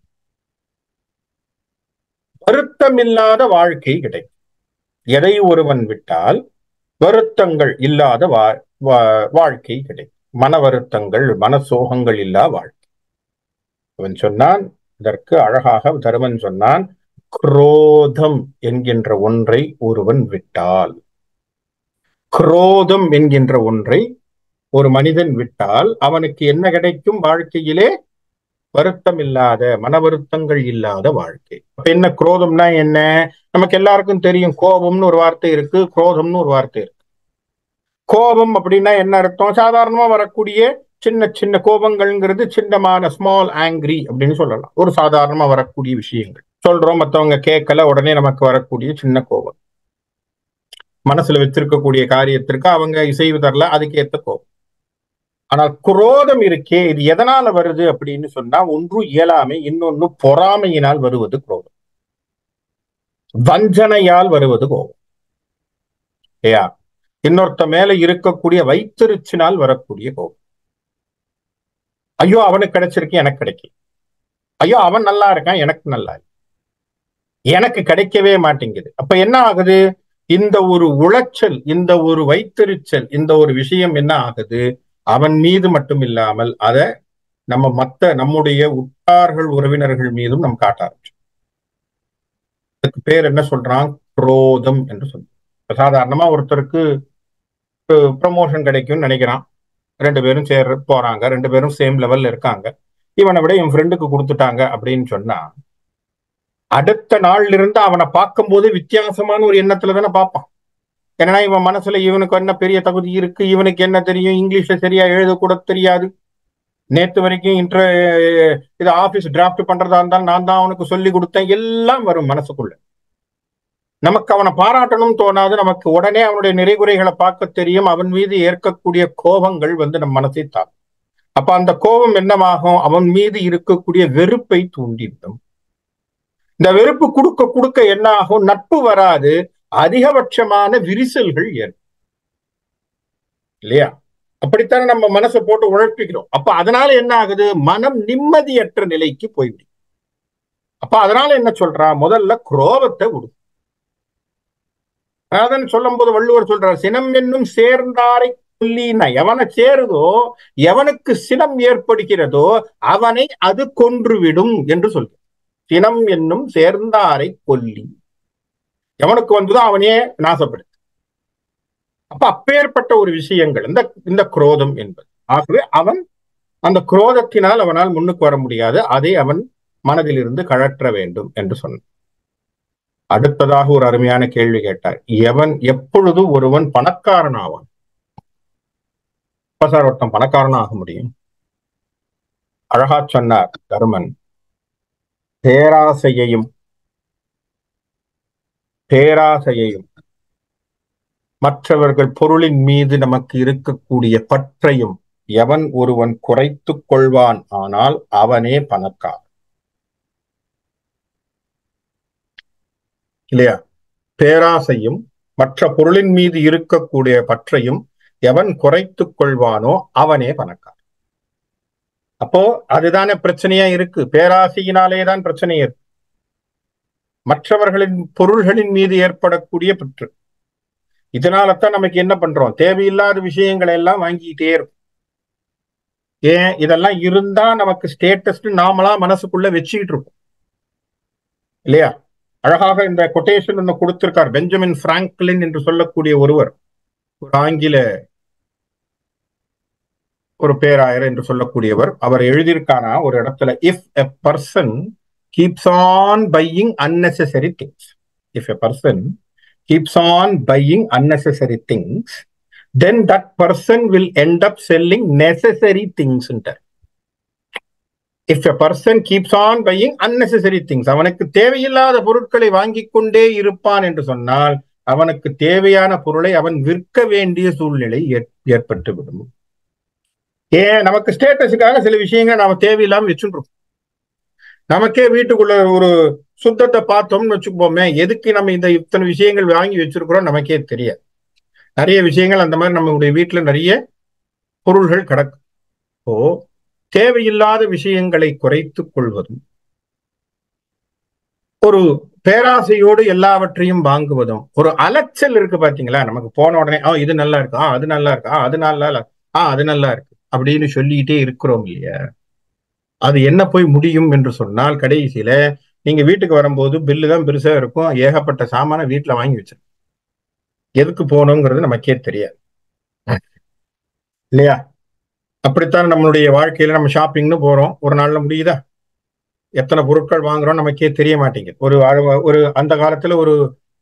[SPEAKER 1] வருத்தம் இல்லாத வாழ்க்கை கிடைக்கும். எதை ஒருவன் விட்டால் வருத்தங்கள் இல்லாத வாழ்க்கை கிடைக்கும். மன வருத்தங்கள், மன சோகங்கள் இல்லா வாழ்க்கை. அவன் சொன்னான், இதற்கு அழகாக தருமன் சொன்னான், குரோதம் என்கின்ற ஒன்றை ஒருவன் விட்டால், குரோதம் என்கின்ற ஒன்றை ஒரு மனிதன் விட்டால் அவனுக்கு என்ன கிடைக்கும்? வாழ்க்கையிலே வருத்தம் இல்லாத, மன வருத்தங்கள் இல்லாத வாழ்க்கை. என்ன குரோதம்னா என்ன? நமக்கு எல்லாருக்கும் தெரியும். கோபம்னு ஒரு வார்த்தை இருக்கு, குரோதம்னு ஒரு வார்த்தை இருக்கு. கோபம் அப்படின்னா என்ன அர்த்தம்? சாதாரணமா வரக்கூடிய சின்ன சின்ன கோபங்கள்ங்கிறது சின்னமான ஸ்மால் ஆங்கிரி அப்படின்னு சொல்லலாம். ஒரு சாதாரணமா வரக்கூடிய விஷயங்கள் சொல்றோம், மற்றவங்க கேட்கல, உடனே நமக்கு வரக்கூடிய சின்ன கோபம். மனசுல வச்சிருக்கக்கூடிய காரியத்திற்கு அவங்க இசைவு தரல, அதுக்கு ஏத்த கோபம். ஆனால் குரோதம் இருக்கே, இது எதனால வருது அப்படின்னு சொன்னா, ஒன்று இயலாமை, இன்னொன்னு பொறாமையினால் வருவது குரோதம், வஞ்சனையால் வருவது கோபம். ஏயா, இன்னொருத்த மேல இருக்கக்கூடிய வைத்தறிச்சினால் வரக்கூடிய கோபம். ஐயோ அவனுக்கு கிடைச்சிருக்கு, எனக்கு கிடைக்கல. ஐயோ அவன் நல்லா இருக்கான், எனக்கு நல்லா இல்லை, எனக்கு கிடைக்கவே மாட்டேங்குது. அப்ப என்ன ஆகுது? இந்த ஒரு உளைச்சல், இந்த ஒரு வைத்தறிச்சல், இந்த ஒரு விஷயம் என்ன ஆகுது? அவன் மீது மட்டும் இல்லாமல் அதை நம்முடைய உற்றார்கள் உறவினர்கள் மீதும் நம்ம காட்ட ஆரம்பிச்சோம். அதுக்கு பேர் என்ன சொல்றான்? குரோதம் என்று சொல்றோம். சாதாரணமா ஒருத்தருக்கு ப்ரமோஷன் கிடைக்கும்னு நினைக்கிறான், ரெண்டு பேரும் போறாங்க, ரெண்டு பேரும் சேம் லெவல்ல இருக்காங்க. இவனை விட என் ஃப்ரெண்டுக்கு கொடுத்துட்டாங்க அப்படின்னு சொன்னா, அடுத்த நாள்ல இருந்து அவனை பார்க்கும் போது வித்தியாசமான ஒரு எண்ணத்துல தானே பார்ப்பான். ஏன்னா இவன் மனசுல இவனுக்கு என்ன பெரிய தகுதி இருக்கு, இவனுக்கு என்ன தெரியும், இங்கிலீஷ்ல சரியா எழுத கூட தெரியாது, நேத்து வரைக்கும் இது ஆபீஸ் டிராப்ட் பண்றதா இருந்தாலும் நான் தான் அவனுக்கு சொல்லி கொடுத்தேன், எல்லாம் வரும் மனசுக்குள்ள. நமக்கு அவனை பாராட்டணும் தோணாது, நமக்கு உடனே அவனுடைய நிறைகுறைகளை பார்க்க தெரியும். அவன் மீது ஏற்கக்கூடிய கோபங்கள் நம்ம மனசை தாக்கும். அப்ப அந்த கோபம் என்னவாகும்? அவன் மீது இருக்கக்கூடிய வெறுப்பை தூண்டிவிடும். இந்த வெறுப்பு கொடுக்க கொடுக்க என்ன ஆகும்? நட்பு வராது. அதிகபட்சமான விரிசல்கள் ஏற்படும் இல்லையா? அப்படித்தானே நம்ம மனசை போட்டு உழப்பிக்கிறோம். அப்ப அதனால என்ன ஆகுது? மனம் நிம்மதியற்ற நிலைக்கு போய்விடும். அப்ப அதனால என்ன சொல்றா? முதல்ல குரோதத்தை விடும். அதான் சொல்லும் போது வள்ளுவர் சொல்றார், சினம் என்னும் சேர்ந்தாரை கொல்லினா, எவனை சேருதோ, எவனுக்கு சினம் ஏற்படுகிறதோ அவனை அது கொன்றுவிடும் என்று சொல்ற. சினம் என்னும் சேர்ந்தாரை கொல்லி, எவனுக்கு வந்ததோ அவனே நாசப்படுது. அப்ப அப்பேற்பட்ட ஒரு விஷயங்கள் இந்த குரோதம் என்பது. ஆகவே அவன் அந்த குரோதத்தினால் அவனால் முன்னுக்கு வர முடியாது. அதை அவன் மனதில் இருந்து கழற்ற வேண்டும் என்று சொன்னான். அடுத்ததாக ஒரு அருமையான கேள்வி கேட்டார். எப்பொழுது ஒருவன் பணக்காரன் ஆவான்? சார் ஒருத்தன் பணக்காரன் ஆக முடியும்? அழகா சொன்னார் தருமன். பேராசையையும் மற்றவர்கள் பொருளின் மீது நமக்கு இருக்கக்கூடிய பற்றையும் எவன் ஒருவன் குறைத்துக் கொள்வான் ஆனால் அவனே பணக்காரன். இல்லையா? பேராசையும் மற்ற பொருளின் மீது இருக்கக்கூடிய பற்றையும் எவன் குறைத்துக் கொள்வானோ அவனே பணக்காரன். அப்போ அதுதானே பிரச்சனையா இருக்கு. பேராசையினாலேதான் பிரச்சனை இருக்கு. மற்றவர்களின் பொருள்களின் மீது ஏற்படக்கூடிய பற்று. இதனாலதான் நமக்கு என்ன பண்றோம்? தேவையில்லாத விஷயங்களை எல்லாம் வாங்கிட்டே இருக்கும். ஏன்? இதெல்லாம் இருந்தா நமக்கு ஸ்டேட்டஸ் நாமளா மனசுக்குள்ள வச்சுக்கிட்டு இருக்கும் இல்லையா? அழகாக இந்த கொட்டேஷன் ஒன்று கொடுத்திருக்கார். பெஞ்சமின் பிராங்க்லின் என்று சொல்லக்கூடிய ஒருவர், ஒரு ஆங்கில ஒரு பேராயர் என்று சொல்லக்கூடியவர். அவர் எழுதியிருக்கானா ஒரு இடத்துல, if a person keeps on buying unnecessary things, if a person keeps on buying unnecessary things, then that person will end up selling necessary things. If a person keeps on buying unnecessary things, அவனுக்கு தேவையில்லாத பொருட்களை வாங்கிக் கொண்டே இருப்பான் என்று சொன்னால் அவனுக்கு தேவையான பொருளை அவன் விற்க வேண்டிய சூழ்நிலை ஏற்பட்டு விடும். ஏன்? நமக்கு ஸ்டேட்டஸுக்காக சில விஷயங்களை நாம தேவையில்லாம வச்சுருக்கோம். நமக்கே வீட்டுக்குள்ள ஒரு சுத்தத்தை பார்த்தோம்னு வச்சுப்போமே, எதுக்கு நம்ம இத்தனை விஷயங்கள் வாங்கி வச்சிருக்கிறோம் நமக்கே தெரியாது. நிறைய விஷயங்கள் அந்த மாதிரி நம்மளுடைய வீட்டுல நிறைய பொருள்கள் கிடக்கும். தேவையில்லாத விஷயங்களை குறைத்துக் கொள்வதும், ஒரு பேராசையோடு எல்லாவற்றையும் வாங்குவதும், ஒரு அலைச்சல் இருக்கு பாத்தீங்களா? நமக்கு போன உடனே இது நல்லா இருக்கு, அது நல்லா இருக்கு, அது நல்லா அது நல்லா இருக்கு அப்படின்னு சொல்லிக்கிட்டே இருக்கிறோம் இல்லையா? அது என்ன போய் முடியும் என்று சொன்னால், கடைசியில நீங்க வீட்டுக்கு வரும்போது பில்லு தான் பெருசா இருக்கும். ஏகப்பட்ட சாமான வீட்டுல வாங்கி வச்சிருக்கோம். எதுக்கு போகணுங்கிறது நமக்கே தெரியாது இல்லையா? அப்படித்தான் நம்மளுடைய வாழ்க்கையில நம்ம ஷாப்பிங்னு போறோம். ஒரு நாள்ல முடியுதா? எத்தனை பொருட்கள் வாங்குறோம் நமக்கே தெரிய மாட்டேங்குது. ஒரு அந்த காலத்துல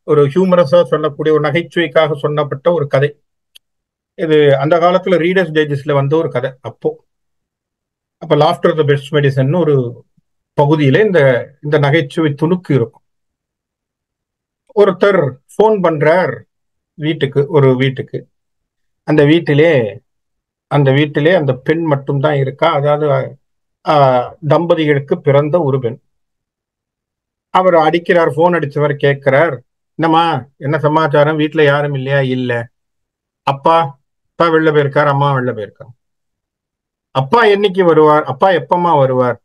[SPEAKER 1] ஒரு ஹியூமரஸா சொல்லக்கூடிய ஒரு நகைச்சுவைக்காக சொன்னப்பட்ட ஒரு கதை இது. அந்த காலத்துல ரீடர்ஸ் டைஜஸ்ட்ல வந்த ஒரு கதை. அப்ப லாஃப்டர் த பெஸ்ட் மெடிசன் ஒரு பகுதியில இந்த நகைச்சுவை துணுக்கு இருக்கும். ஒருத்தர் போன் பண்றார் ஒரு வீட்டுக்கு. அந்த வீட்டிலே அந்த பெண் மட்டும்தான் இருக்கா. அதாவது தம்பதிகளுக்கு பிறந்த ஒரு பெண். அவர் அடிக்கிறார். போன் அடிச்சவர் கேட்கிறார், என்னம்மா, என்ன சமாச்சாரம்? வீட்டுல யாரும் இல்லையா? இல்ல. அப்பா வெளில போயிருக்கார், அம்மா வெளில போயிருக்காங்க. அப்பா என்னைக்கு வருவார்? அப்பா எப்பமா வருவார்?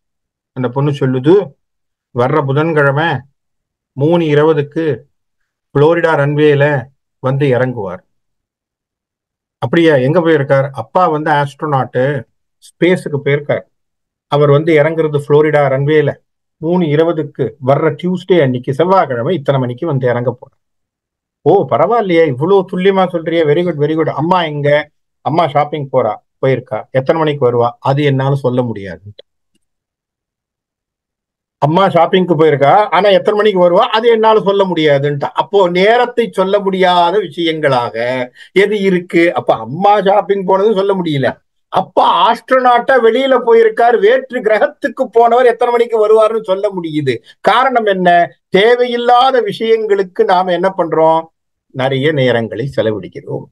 [SPEAKER 1] அந்த பொண்ணு சொல்லுது, வர்ற புதன்கிழமை 3:20 புளோரிடா ரன்வேல வந்து இறங்குவார். அப்படியா? எங்க போயிருக்கார்? அப்பா ஆஸ்ட்ரோநாட்டு, ஸ்பேஸுக்கு போயிருக்கார். அவர் இறங்குறது புளோரிடா ரன்வேல 3:20 வர்ற டியூஸ்டே அன்னைக்கு, செவ்வாய்க்கிழமை இத்தனை மணிக்கு இறங்க போறார். ஓ, பரவாயில்லையே, இவ்வளவு துல்லியமா சொல்றியே, வெரி குட் வெரி குட். அம்மா எங்க? அம்மா ஷாப்பிங் போயிருக்கா. எத்தனை மணிக்கு வருவா? அது என்னால சொல்ல முடியாது. அம்மா ஷாப்பிங்க்கு போயிருக்கா, ஆனா எத்தனை மணிக்கு வருவா அது என்னால சொல்ல முடியாதுன்ட்டா. அப்போ நேரத்தை சொல்ல முடியாத விஷயங்களாக எது இருக்கு? அப்ப அம்மா ஷாப்பிங் போனதும் சொல்ல முடியல. அப்பா ஆஸ்ட்ரோநாட்டா வெளியில போயிருக்காரு, வேற்று கிரகத்துக்கு போனவர் எத்தனை மணிக்கு வருவாருன்னு சொல்ல முடியுது. காரணம் என்ன? தேவையில்லாத விஷயங்களுக்கு நாம என்ன பண்றோம்? நிறைய நேரங்களை செலவிடுகிறோம்.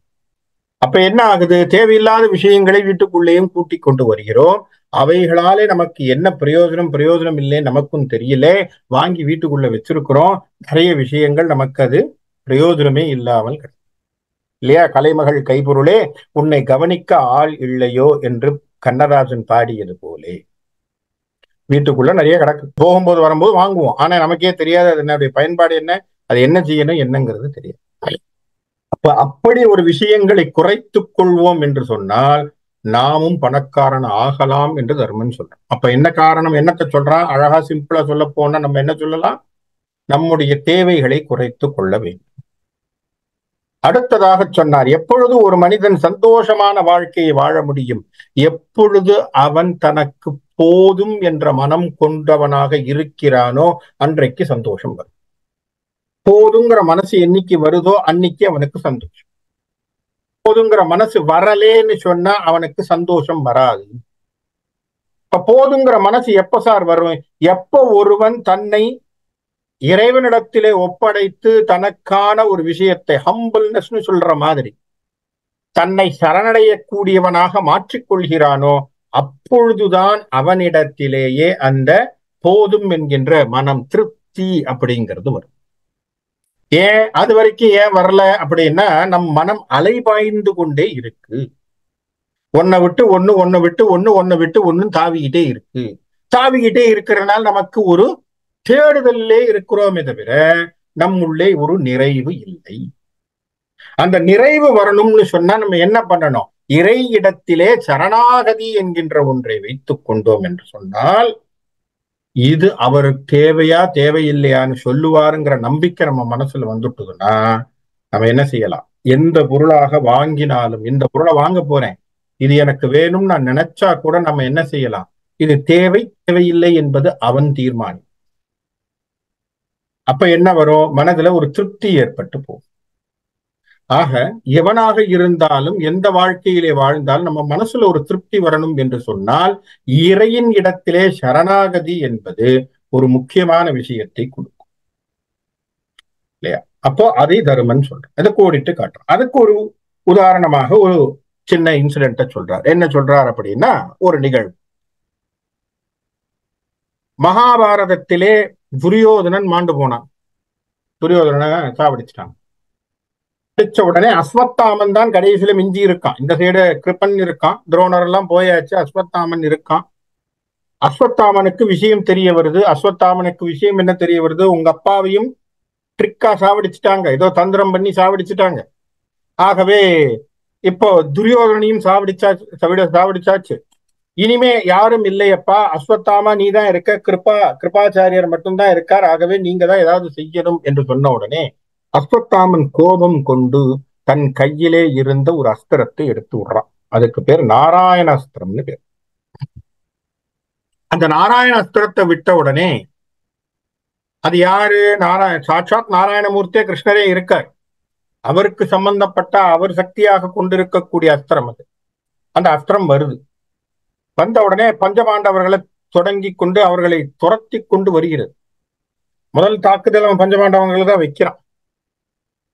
[SPEAKER 1] அப்ப என்ன ஆகுது? தேவையில்லாத விஷயங்களை வீட்டுக்குள்ளேயும் கூட்டி கொண்டு வருகிறோம். அவைகளாலே நமக்கு என்ன பிரயோஜனம் இல்லை, நமக்கும் தெரியல. வாங்கி வீட்டுக்குள்ள வச்சிருக்கிறோம். நிறைய விஷயங்கள் நமக்கு அது பிரயோஜனமே இல்லாமல் இல்லையா? கலைமகள் கைபொருளே உன்னை கவனிக்க ஆள் இல்லையோ என்று கண்ணதாசன் பாடியது போலே. வீட்டுக்குள்ள நிறைய கிடக்கு, போகும்போது வரும்போது வாங்குவோம், ஆனா நமக்கே தெரியாது அது என்னுடைய பயன்பாடு என்ன, அது என்ன செய்யணும் என்னங்கிறது தெரியாது. அப்ப அப்படி ஒரு விஷயங்களை குறைத்துக் கொள்வோம் என்று சொன்னால் நாமும் பணக்காரன் ஆகலாம் என்று தர்மன் சொல்றான். அப்ப என்ன காரணம், என்னத்தை சொல்றான்? அழகா சிம்பிளா சொல்ல போனா நம்ம என்ன சொல்லலாம்? நம்முடைய தேவைகளை குறைத்துக் கொள்ள வேண்டும். அடுத்ததாக சொன்னார், எப்பொழுது ஒரு மனிதன் சந்தோஷமான வாழ்க்கையை வாழ முடியும்? எப்பொழுது அவன் தனக்கு போதும் என்ற மனம் கொண்டவனாக இருக்கிறானோ அன்றைக்கு சந்தோஷம் வரும். போதுங்கிற மனசு என்னைக்கு வருதோ அன்னைக்கு அவனுக்கு சந்தோஷம். போதுங்கிற மனசு வரலேன்னு சொன்னா அவனுக்கு சந்தோஷம் வராது. இப்ப போதுங்கிற மனசு எப்ப சார் வரும்? எப்ப ஒருவன் தன்னை இறைவனிடத்திலே ஒப்படைத்து தனக்கான ஒரு விஷயத்தை ஹம்பிள்னஸ் சொல்ற மாதிரி தன்னை சரணடையக்கூடியவனாக மாற்றிக்கொள்கிறானோ அப்பொழுதுதான் அவனிடத்திலேயே அந்த போதும் என்கின்ற மனம், திருப்தி அப்படிங்கிறது வரும். ஏன் அது வரைக்கும் ஏன் வரல அப்படின்னா, நம் மனம் அலைபாய்ந்து கொண்டே இருக்கு. ஒன்னை விட்டு ஒண்ணு, ஒன்னை விட்டு ஒண்ணு, ஒன்னை விட்டு ஒண்ணு தாவிக்கிட்டே இருக்கு. தாவிக்கிட்டே இருக்கிறனால நமக்கு ஒரு தேடுதலே இருக்கிறோமே தவிர நம்முள்ளே ஒரு நிறைவு இல்லை. அந்த நிறைவு வரணும்னு சொன்னா நம்ம என்ன பண்ணணும்? இறை இடத்திலே சரணாகதி என்கின்ற ஒன்றை வைத்துக் கொண்டோம் என்று சொன்னால் இது அவருக்கு தேவையா தேவையில்லையான்னு சொல்லுவாருங்கிற நம்பிக்கை நம்ம மனசுல வந்துட்டுதுன்னா நம்ம என்ன செய்யலாம்? எந்த பொருளாக வாங்கினாலும், இந்த பொருளை வாங்க போறேன், இது எனக்கு வேணும் நான் நினைச்சா கூட நம்ம என்ன செய்யலாம்? இது தேவை தேவையில்லை என்பது அவன் தீர்மானம். அப்ப என்ன வரும்? மனதுல ஒரு திருப்தி ஏற்பட்டு போகும். ஆக எவனாக இருந்தாலும் எந்த வாழ்க்கையிலே வாழ்ந்தாலும் நம்ம மனசுல ஒரு திருப்தி வரணும் என்று சொன்னால் இறையின் இடத்திலே சரணாகதி என்பது ஒரு முக்கியமான விஷயத்தை கொடுக்கும் இல்லையா? அப்போ அதை தருமன் சொல்றேன், அதை கோடிட்டு காட்டுறோம். அதுக்கு ஒரு உதாரணமாக ஒரு சின்ன இன்சிடென்ட்டை சொல்றார். என்ன சொல்றார் அப்படின்னா, ஒரு நிகழ்வு. மகாபாரதத்திலே துரியோதனன் மாண்டு போனான். துரியோதனனை சாவடிச்சிட்டான். உடனே அஸ்வத்தாமன் தான் கடைசியில மிஞ்சி இருக்கான். இந்த சைடு கிருப்பன் இருக்கான், துரோணர் எல்லாம் போயாச்சு, அஸ்வத்தாமன் இருக்கான். அஸ்வத்தாமனுக்கு விஷயம் தெரிய வருது. அஸ்வத்தாமனுக்கு விஷயம் என்ன தெரிய வருது? உங்க அப்பாவையும் ட்ரிக்கா சாவடிச்சுட்டாங்க, ஏதோ தந்திரம் பண்ணி சாவடிச்சுட்டாங்க. ஆகவே இப்போ துரியோதனையும் சாவடிச்சாச்சு. இனிமே யாரும் இல்லையப்பா, அஸ்வத்தாமா நீ தான் இருக்க, கிருபாச்சாரியர் மட்டும்தான் இருக்கார், ஆகவே நீங்க தான் ஏதாவது செய்யணும் என்று சொன்ன உடனே அஸ்வத்தாமன் கோபம் கொண்டு தன் கையிலே இருந்த ஒரு அஸ்திரத்தை எடுத்து விடுறான். அதுக்கு பேர் நாராயண அஸ்திரம்னு பேர். அந்த நாராயண அஸ்திரத்தை விட்ட உடனே, அது யாரு? சாட்சாத் நாராயணமூர்த்தியே கிருஷ்ணரே இருக்கார், அவருக்கு சம்பந்தப்பட்ட அவர் சக்தியாக கொண்டிருக்கக்கூடிய அஸ்திரம் அது. அந்த அஸ்திரம் வருது. வந்த உடனே பஞ்சபாண்டவர்களை தொடங்கி கொண்டு அவர்களை துரத்தி கொண்டு வருகிறது. முதல் தாக்குதல் அவன் பஞ்சபாண்டவர்களை தான் வைக்கிறான்.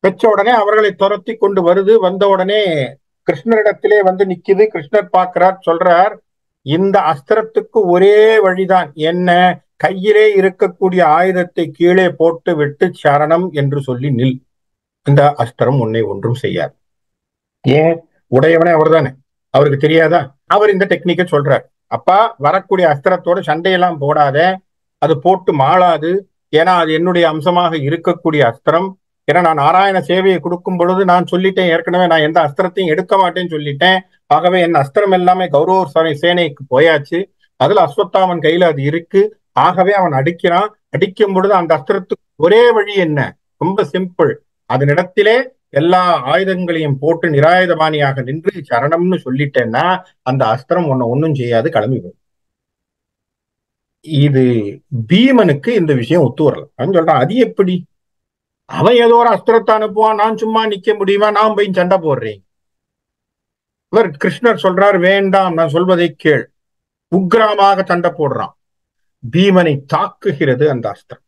[SPEAKER 1] வச்ச உடனே அவர்களை துரத்தி கொண்டு வருது. வந்த உடனே கிருஷ்ணரிடத்திலே வந்து நிக்குது. கிருஷ்ணர் பார்க்கிறார், சொல்றார், இந்த அஸ்திரத்துக்கு ஒரே வழிதான் என்ன? கையிலே இருக்கக்கூடிய ஆயுதத்தை கீழே போட்டு விட்டு சரணம் என்று சொல்லி நில். இந்த அஸ்திரம் உன்னை ஒன்றும் செய்யாது. ஏன்? உடையவனே அவர் தானே, அவருக்கு தெரியாதா? அவர் இந்த டெக்னிக்கை சொல்றார். அப்பா, வரக்கூடிய அஸ்திரத்தோட சண்டையெல்லாம் போடாத, அது போட்டு மாளாது. ஏன்னா அது என்னுடைய அம்சமாக இருக்கக்கூடிய அஸ்திரம். ஏன்னா நான் நாராயண சேவையை கொடுக்கும் பொழுது நான் சொல்லிட்டேன் ஏற்கனவே, நான் எந்த அஸ்திரத்தையும் எடுக்க மாட்டேன்னு சொல்லிட்டேன். ஆகவே என் அஸ்திரம் எல்லாமே கௌரவ சேனைக்கு போயாச்சு. அதுல அஸ்வத்தாமன் கையில அது இருக்கு. ஆகவே அவன் அடிக்கிறான். அடிக்கும் பொழுது அந்த அஸ்திரத்துக்கு ஒரே வழி என்ன? ரொம்ப சிம்பிள். அதனிடத்திலே எல்லா ஆயுதங்களையும் போட்டு நிராயுதபாணியாக நின்று சரணம்னு சொல்லிட்டேன்னா அந்த அஸ்திரம் உன்னை ஒன்னும் செய்யாது, கிளம்பி போகும். இது பீமனுக்கு இந்த விஷயம் ஒத்து வரல. அவன் சொல்றான், அது எப்படி? அவன் ஏதோ ஒரு அஸ்திரத்தை அனுப்புவான், நான் சும்மா நிக்க முடியுமா? நான் போய் சண்டை போடுறேன். இவர் கிருஷ்ணர் சொல்றார், வேண்டாம், நான் சொல்வதை கேள். உக்ரமாக சண்டை போடுறான். பீமனை தாக்குகிறது அந்த அஸ்திரம்.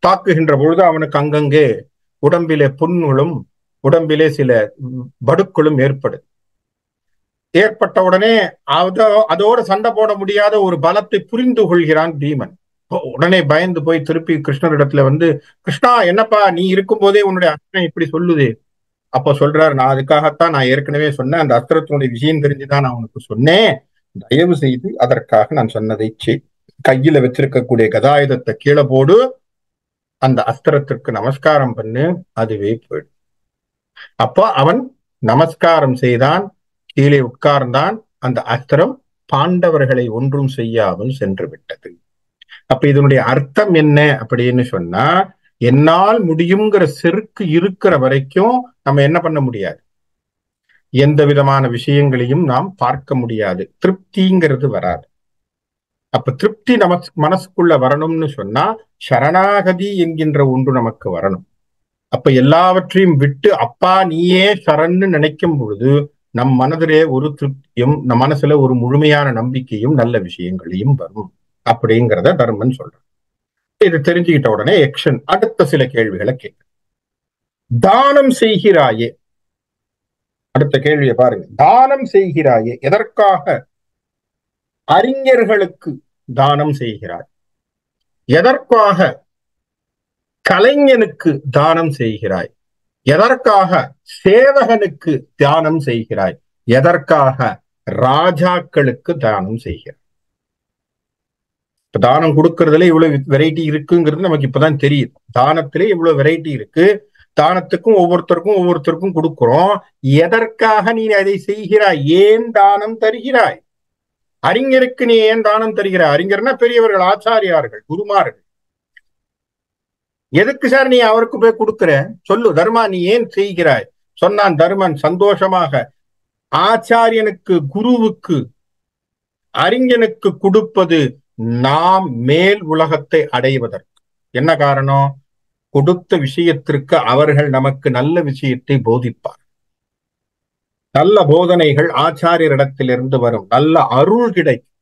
[SPEAKER 1] தாக்குகின்ற பொழுது அவனுக்கு அங்கங்கே உடம்பிலே புண்களும் உடம்பிலே சில படுக்களும் ஏற்பட்ட உடனே அதோடு சண்டை போட முடியாத ஒரு பலத்தை புரிந்து கொள்கிறான் பீமன். உடனே பயந்து போய் திருப்பி கிருஷ்ணரிடத்துல வந்து, கிருஷ்ணா என்னப்பா நீ இருக்கும் போதே உன்னுடைய அஸ்திரம் இப்படி சொல்லுது. அப்ப சொல்றாரு, நான் அதுக்காகத்தான் நான் ஏற்கனவே சொன்னேன், அந்த அஸ்திரத்தினுடைய விஷயம் தெரிஞ்சுதான் நான் உனக்கு சொன்னேன், தயவு செய்து அதற்காக நான் சொன்னதை கையில வச்சிருக்கக்கூடிய கதாயுதத்தை கீழே போடு, அந்த அஸ்திரத்திற்கு நமஸ்காரம் பண்ணு, அதுவே போயிடும். அப்போ அவன் நமஸ்காரம் செய்தான், கீழே உட்கார்ந்தான், அந்த அஸ்திரம் பாண்டவர்களை ஒன்றும் செய்யாமல் சென்று விட்டது. அப்ப இதனுடைய அர்த்தம் என்ன அப்படின்னு சொன்னா, என்னால் முடியுங்கிற செருக்கு இருக்கிற வரைக்கும் நம்ம என்ன பண்ண முடியாது, எந்த விதமான விஷயங்களையும் நாம் பார்க்க முடியாது, திருப்திங்கிறது வராது. அப்ப திருப்தி மனசுக்குள்ள வரணும்னு சொன்னா சரணாகதி என்கின்ற ஒன்று நமக்கு வரணும். அப்ப எல்லாவற்றையும் விட்டு அப்பா நீயே சரண்னு நினைக்கும் பொழுது நம் மனதிலே ஒரு திருப்தியும், நம் மனசுல ஒரு முழுமையான நம்பிக்கையும் நல்ல விஷயங்களையும் வரும் அப்படிங்கிறத தர்மன் சொல்றான். இது தெரிஞ்சுக்கிட்ட உடனே எக்ஷன் அடுத்த சில கேள்விகளை கேட்க, தானம் செய்கிறாயே, அடுத்த கேள்வியை பாருங்க, தானம் செய்கிறாயே எதற்காக? அறிஞர்களுக்கு தானம் செய்கிறாய். எதற்காக? கலைஞனுக்கு தானம் செய்கிறாய். எதற்காக? சேவகனுக்கு தானம் செய்கிறாய். எதற்காக? ராஜாக்களுக்கு தானம் செய்கிறாய். தானம் கொடுக்கறதுல இவ்வளவு வெரைட்டி இருக்குங்கிறது நமக்கு இப்பதான் தெரியுது. தானத்திலே இவ்வளவு வெரைட்டி இருக்கு. தானத்துக்கும் ஒவ்வொருத்தருக்கும் கொடுக்கிறோம். எதற்காக நீ அதை செய்கிறாய்? ஏன் தானம் தருகிறாய்? அறிஞருக்கு நீ ஏன் தானம் தருகிறாய்? அறிஞர்னா பெரியவர்கள், ஆச்சாரியார்கள், குருமார்கள். எதுக்கு சார் நீ அவருக்கு போய் கொடுக்கிற? சொல்லு தர்மா, நீ ஏன் செய்கிறாய்? சொன்னான் தர்மன் சந்தோஷமாக, ஆச்சாரியனுக்கு, குருவுக்கு, அறிஞனுக்கு கொடுப்பது நாம் மேல் உலகத்தை அடைவதற்கு. என்ன காரணம்? கொடுத்த விஷயத்திற்கு அவர்கள் நமக்கு நல்ல விஷயத்தை போதிப்பார். நல்ல போதனைகள் ஆச்சாரியரிடத்திலிருந்து வரும், நல்ல அருள் கிடைக்கும்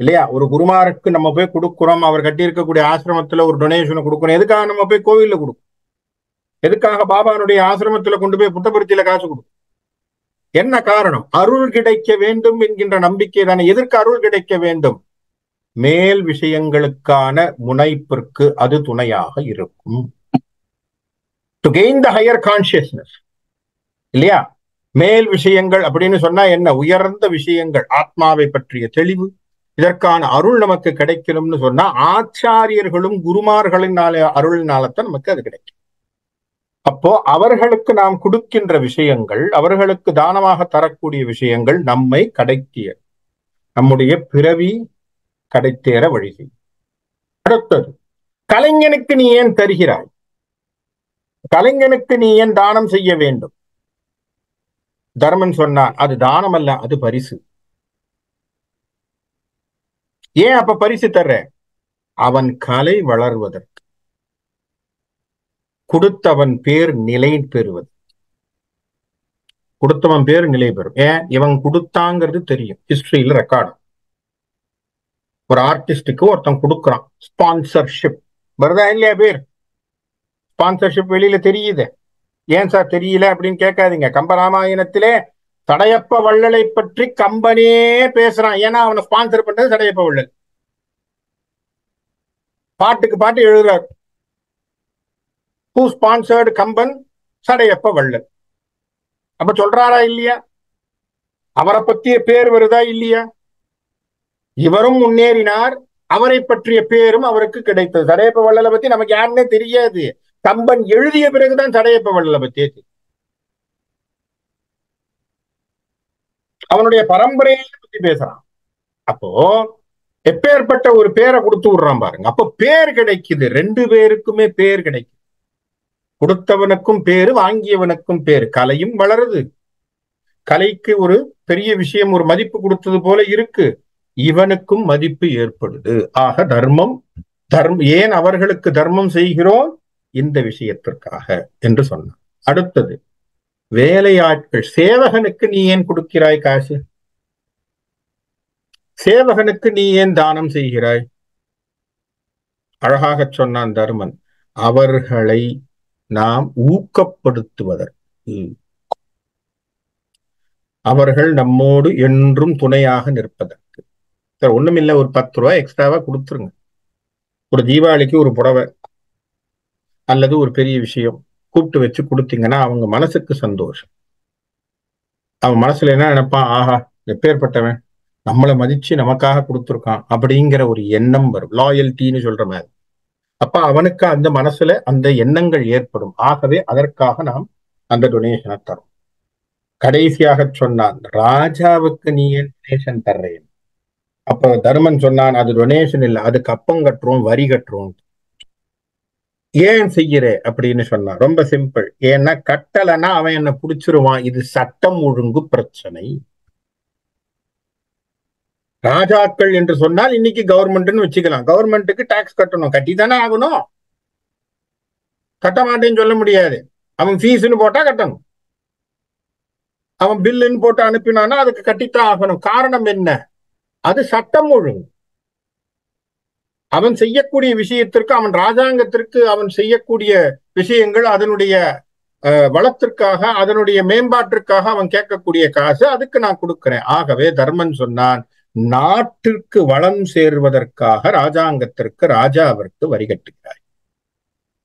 [SPEAKER 1] இல்லையா? ஒரு குருமாருக்கு நம்ம போய் கொடுக்கிறோம், அவர் கட்டி இருக்கக்கூடிய ஆசிரமத்துல ஒரு டொனேஷனை கொடுக்கணும். எதுக்காக நம்ம போய் கோவில்ல கொடுக்கணும்? எதுக்காக பாபானுடைய ஆசிரமத்துல கொண்டு போய் புட்டபருத்தியில காசு கொடுக்கும்? என்ன காரணம்? அருள் கிடைக்க வேண்டும் என்கின்ற நம்பிக்கை தானே. எதற்கு அருள் கிடைக்க வேண்டும்? மேல் விஷயங்களுக்கான முனைப்பிற்கு அது துணையாக இருக்கும். To gain the higher consciousness இல்லையா? மேல் விஷயங்கள் அப்படின்னு சொன்னா என்ன? உயர்ந்த விஷயங்கள், ஆத்மாவை பற்றிய தெளிவு, இதற்கான அருள் நமக்கு கிடைக்கணும்னு சொன்னா ஆச்சாரியர்களும் குருமார்களினால அருளினால்தான் நமக்கு அது கிடைக்கும். அப்போ அவர்களுக்கு நாம் கொடுக்கின்ற விஷயங்கள், அவர்களுக்கு தானமாக தரக்கூடிய விஷயங்கள் நம்மை கடைத்திய, நம்முடைய பிறவி கடைத்தேற வழி செய்யும். அடுத்தது, கலைஞனுக்கு நீ ஏன் தருகிறாய்? கலைஞனுக்கு நீ ஏன் தானம் செய்ய வேண்டும்? தர்மன் சொன்னான், அது தானம் அல்ல, அது பரிசு. ஏன் அப்ப பரிசு தர்ற? அவன் கலை வளர்வதற்கு, கொடுத்தவன் பேர் நிலை பெறுவது. கொடுத்தவன் பேர் நிலை பெறும். ஏன்? இவன் கொடுத்தாங்கிறது தெரியும், ஹிஸ்டரியில ரெக்கார்டு. ஒரு ஆர்டிஸ்டுக்கு ஒருத்தன் கொடுக்குறான், ஸ்பான்சர்ஷிப் வருதா இல்லையா? பேர் ஸ்பான்சர்ஷிப் வெளியில தெரியுது. ஏன் சார் தெரியல அப்படின்னு கேட்காதீங்க. கம்பராமாயணத்திலே தடையப்ப வள்ளலை பற்றி கம்பனே பேசுறான். ஏன்னா அவனை ஸ்பான்சர் பண்றது தடையப்ப வள்ளல். பாட்டுக்கு பாட்டு எழுதுறார். Who sponsored Kamban? சடையப்ப வள்ளல். அப்ப சொல்றாரா இல்லையா? அவரை பற்றிய பேர் வருதா இல்லையா? இவரும் முன்னேறினார், அவரை பற்றிய பேரும் அவருக்கு கிடைத்தது. சடையப்ப வள்ளலை பத்தி நமக்கு யாருன்னே தெரியாது. கம்பன் எழுதிய பிறகுதான் சடையப்ப வள்ளலை பத்தி அவனுடைய பரம்பரையை பத்தி பேசுறான். அப்போ எப்பேற்பட்ட ஒரு பேரை கொடுத்து விடுறான் பாருங்க. அப்போ பேர் கிடைக்குது, ரெண்டு பேருக்குமே பேர் கிடைக்குது. கொடுத்தவனுக்கும் பேரு, வாங்கியவனுக்கும் பேரு. கலையும் வளருது, கலைக்கு ஒரு பெரிய விஷயம், ஒரு மதிப்பு கொடுத்தது போல இருக்கு, இவனுக்கும் மதிப்பு ஏற்படுது. ஆக தர்மம் ஏன் அவர்களுக்கு தர்மம் செய்கிறோம்? இந்த விஷயத்திற்காக என்று சொன்னான். அடுத்தது, வேலையாட்கள், சேவகனுக்கு நீ ஏன் கொடுக்கிறாய் காசு? சேவகனுக்கு நீ ஏன் தானம் செய்கிறாய்? அழகாக சொன்னான் தர்மன், அவர்களை நாம் ஊக்கப்படுத்துவதற்கு, அவர்கள் நம்மோடு என்றும் துணையாக நிற்பதற்கு. ஒண்ணுமில்ல, ஒரு 10 ரூபாய் எக்ஸ்ட்ராவா கொடுத்துருங்க, ஒரு தீபாவளிக்கு ஒரு புடவை அல்லது ஒரு பெரிய விஷயம் கூப்பிட்டு வச்சு கொடுத்தீங்கன்னா அவங்க மனசுக்கு சந்தோஷம். அவன் மனசுல என்ன நினைப்பான், ஆஹா எப்பேற்பட்டவன் நம்மளை மதிச்சு நமக்காக கொடுத்துருக்கான் அப்படிங்கிற ஒரு எண்ணம் வரும். லாயல்ட்டின்னு சொல்ற மாதிரி. அப்ப அவனுக்கு அந்த மனசுல அந்த எண்ணங்கள் ஏற்படும். ஆகவே அதற்காக நாம் அந்த டொனேஷனை தரும். கடைசியாக சொன்னான், ராஜாவுக்கு நீ ஏன் டொனேஷன் தர்றேன்? அப்ப தருமன் சொன்னான், அது டொனேஷன் இல்லை, அதுக்கு அப்பம் கட்டுறோம், வரி கட்டுறோம். ஏன் செய்யற அப்படின்னு சொன்னான். ரொம்ப சிம்பிள். ஏன்னா கட்டலைன்னா அவன் என்ன புடிச்சிருவான். இது சட்டம் ஒழுங்கு பிரச்சனை. ராஜாக்கள் என்று சொன்னால் இன்னைக்கு கவர்மெண்ட்னு வச்சுக்கலாம். கவர்மெண்ட்டுக்கு டாக்ஸ் கட்டணும், கட்டி தானே ஆகணும். கட்ட மாட்டேன்னு சொல்ல முடியாது. அவன் ஃபீஸ்ன்னு போட்டா கட்டணும். அவன் பில்லுன்னு போட்டு அனுப்பினானா அதுக்கு கட்டித்தான் ஆகணும். காரணம் என்ன? அது சட்டம் ஒழுங்கு. அவன் செய்யக்கூடிய விஷயத்திற்கு, அவன் ராஜாங்கத்திற்கு அவன் செய்யக்கூடிய விஷயங்கள் அதனுடைய வளத்திற்காக, அதனுடைய மேம்பாட்டிற்காக அவன் கேட்கக்கூடிய காசு, அதுக்கு நான் கொடுக்கிறேன். ஆகவே தர்மன் சொன்னான், நாட்டிற்கு வளம் சேருவதற்காக ராஜாங்கத்திற்கு ராஜாவிற்கு வரி கட்டுகிறாய்.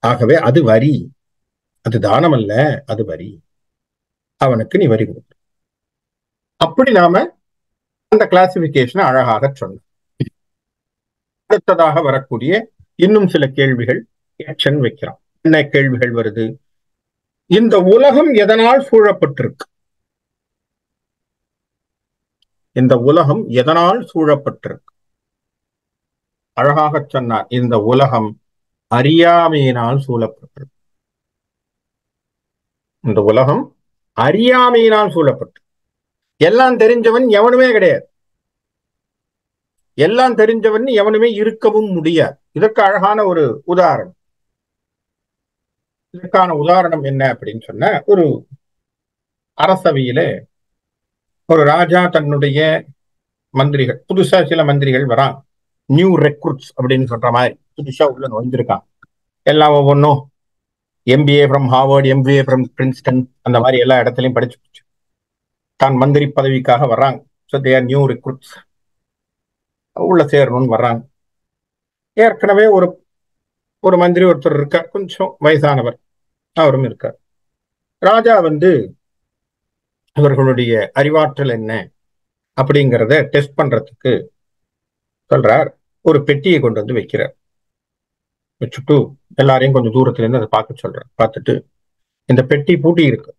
[SPEAKER 1] ஆகவே அது வரி, அது தானம் அல்ல, அது வரி. அவனுக்கு நீ வரி கொடுக்க. அப்படி நாம அந்த கிளாசிபிகேஷனை அழகாக சொன்ன. அடுத்ததாக வரக்கூடிய இன்னும் சில கேள்விகள் ஆக்ஷன் வைக்கிறான். என்ன கேள்விகள் வருது? இந்த உலகம் எதனால் சூழப்பட்டிருக்கு? இந்த உலகம் எதனால் சூழப்பட்டிருக்கு? அழகாக சொன்னார், இந்த உலகம் அறியாமையினால் சூழப்பட்டிருக்கு. இந்த உலகம் அறியாமையினால் சூழப்பட்டு. எல்லாம் தெரிஞ்சவன் எவனுமே கிடையாது. எல்லாம் தெரிஞ்சவன் எவனுமே இருக்கவும் முடியாது. இதற்கு அழகான ஒரு உதாரணம். இதற்கான உதாரணம் என்ன அப்படின்னு சொன்ன, ஒரு அரசவையில ஒரு ராஜா தன்னுடைய மந்திரிகள், புதுசா சில மந்திரிகள் வரான், நியூ ரெக்ரூட்ஸ் அப்படின்னு சொல்ற மாதிரி புதுசா உள்ள நுழைஞ்சிருக்கான். எல்லாம் ஒவ்வொன்றும் MBA from Harvard, MBA from Princeton, அந்த மாதிரி எல்லா இடத்துலையும் படிச்சு தான் மந்திரி பதவிக்காக வர்றாங்க. So they are new recruits. உள்ள சேரணும்னு வர்றாங்க. ஏற்கனவே ஒரு ஒரு மந்திரி ஒருத்தர் இருக்கார், கொஞ்சம் வயசானவர், அவரும் இருக்கார். ராஜா இவர்களுடைய அறிவாற்றல் என்ன அப்படிங்கிறத டெஸ்ட் பண்றதுக்கு சொல்றார். ஒரு பெட்டியை கொண்டு வந்து வைக்கிறார். வச்சுட்டு எல்லாரையும் கொஞ்சம் தூரத்துல இருந்து அதை பார்க்க சொல்றார். பார்த்துட்டு, இந்த பெட்டி பூட்டி இருக்கு,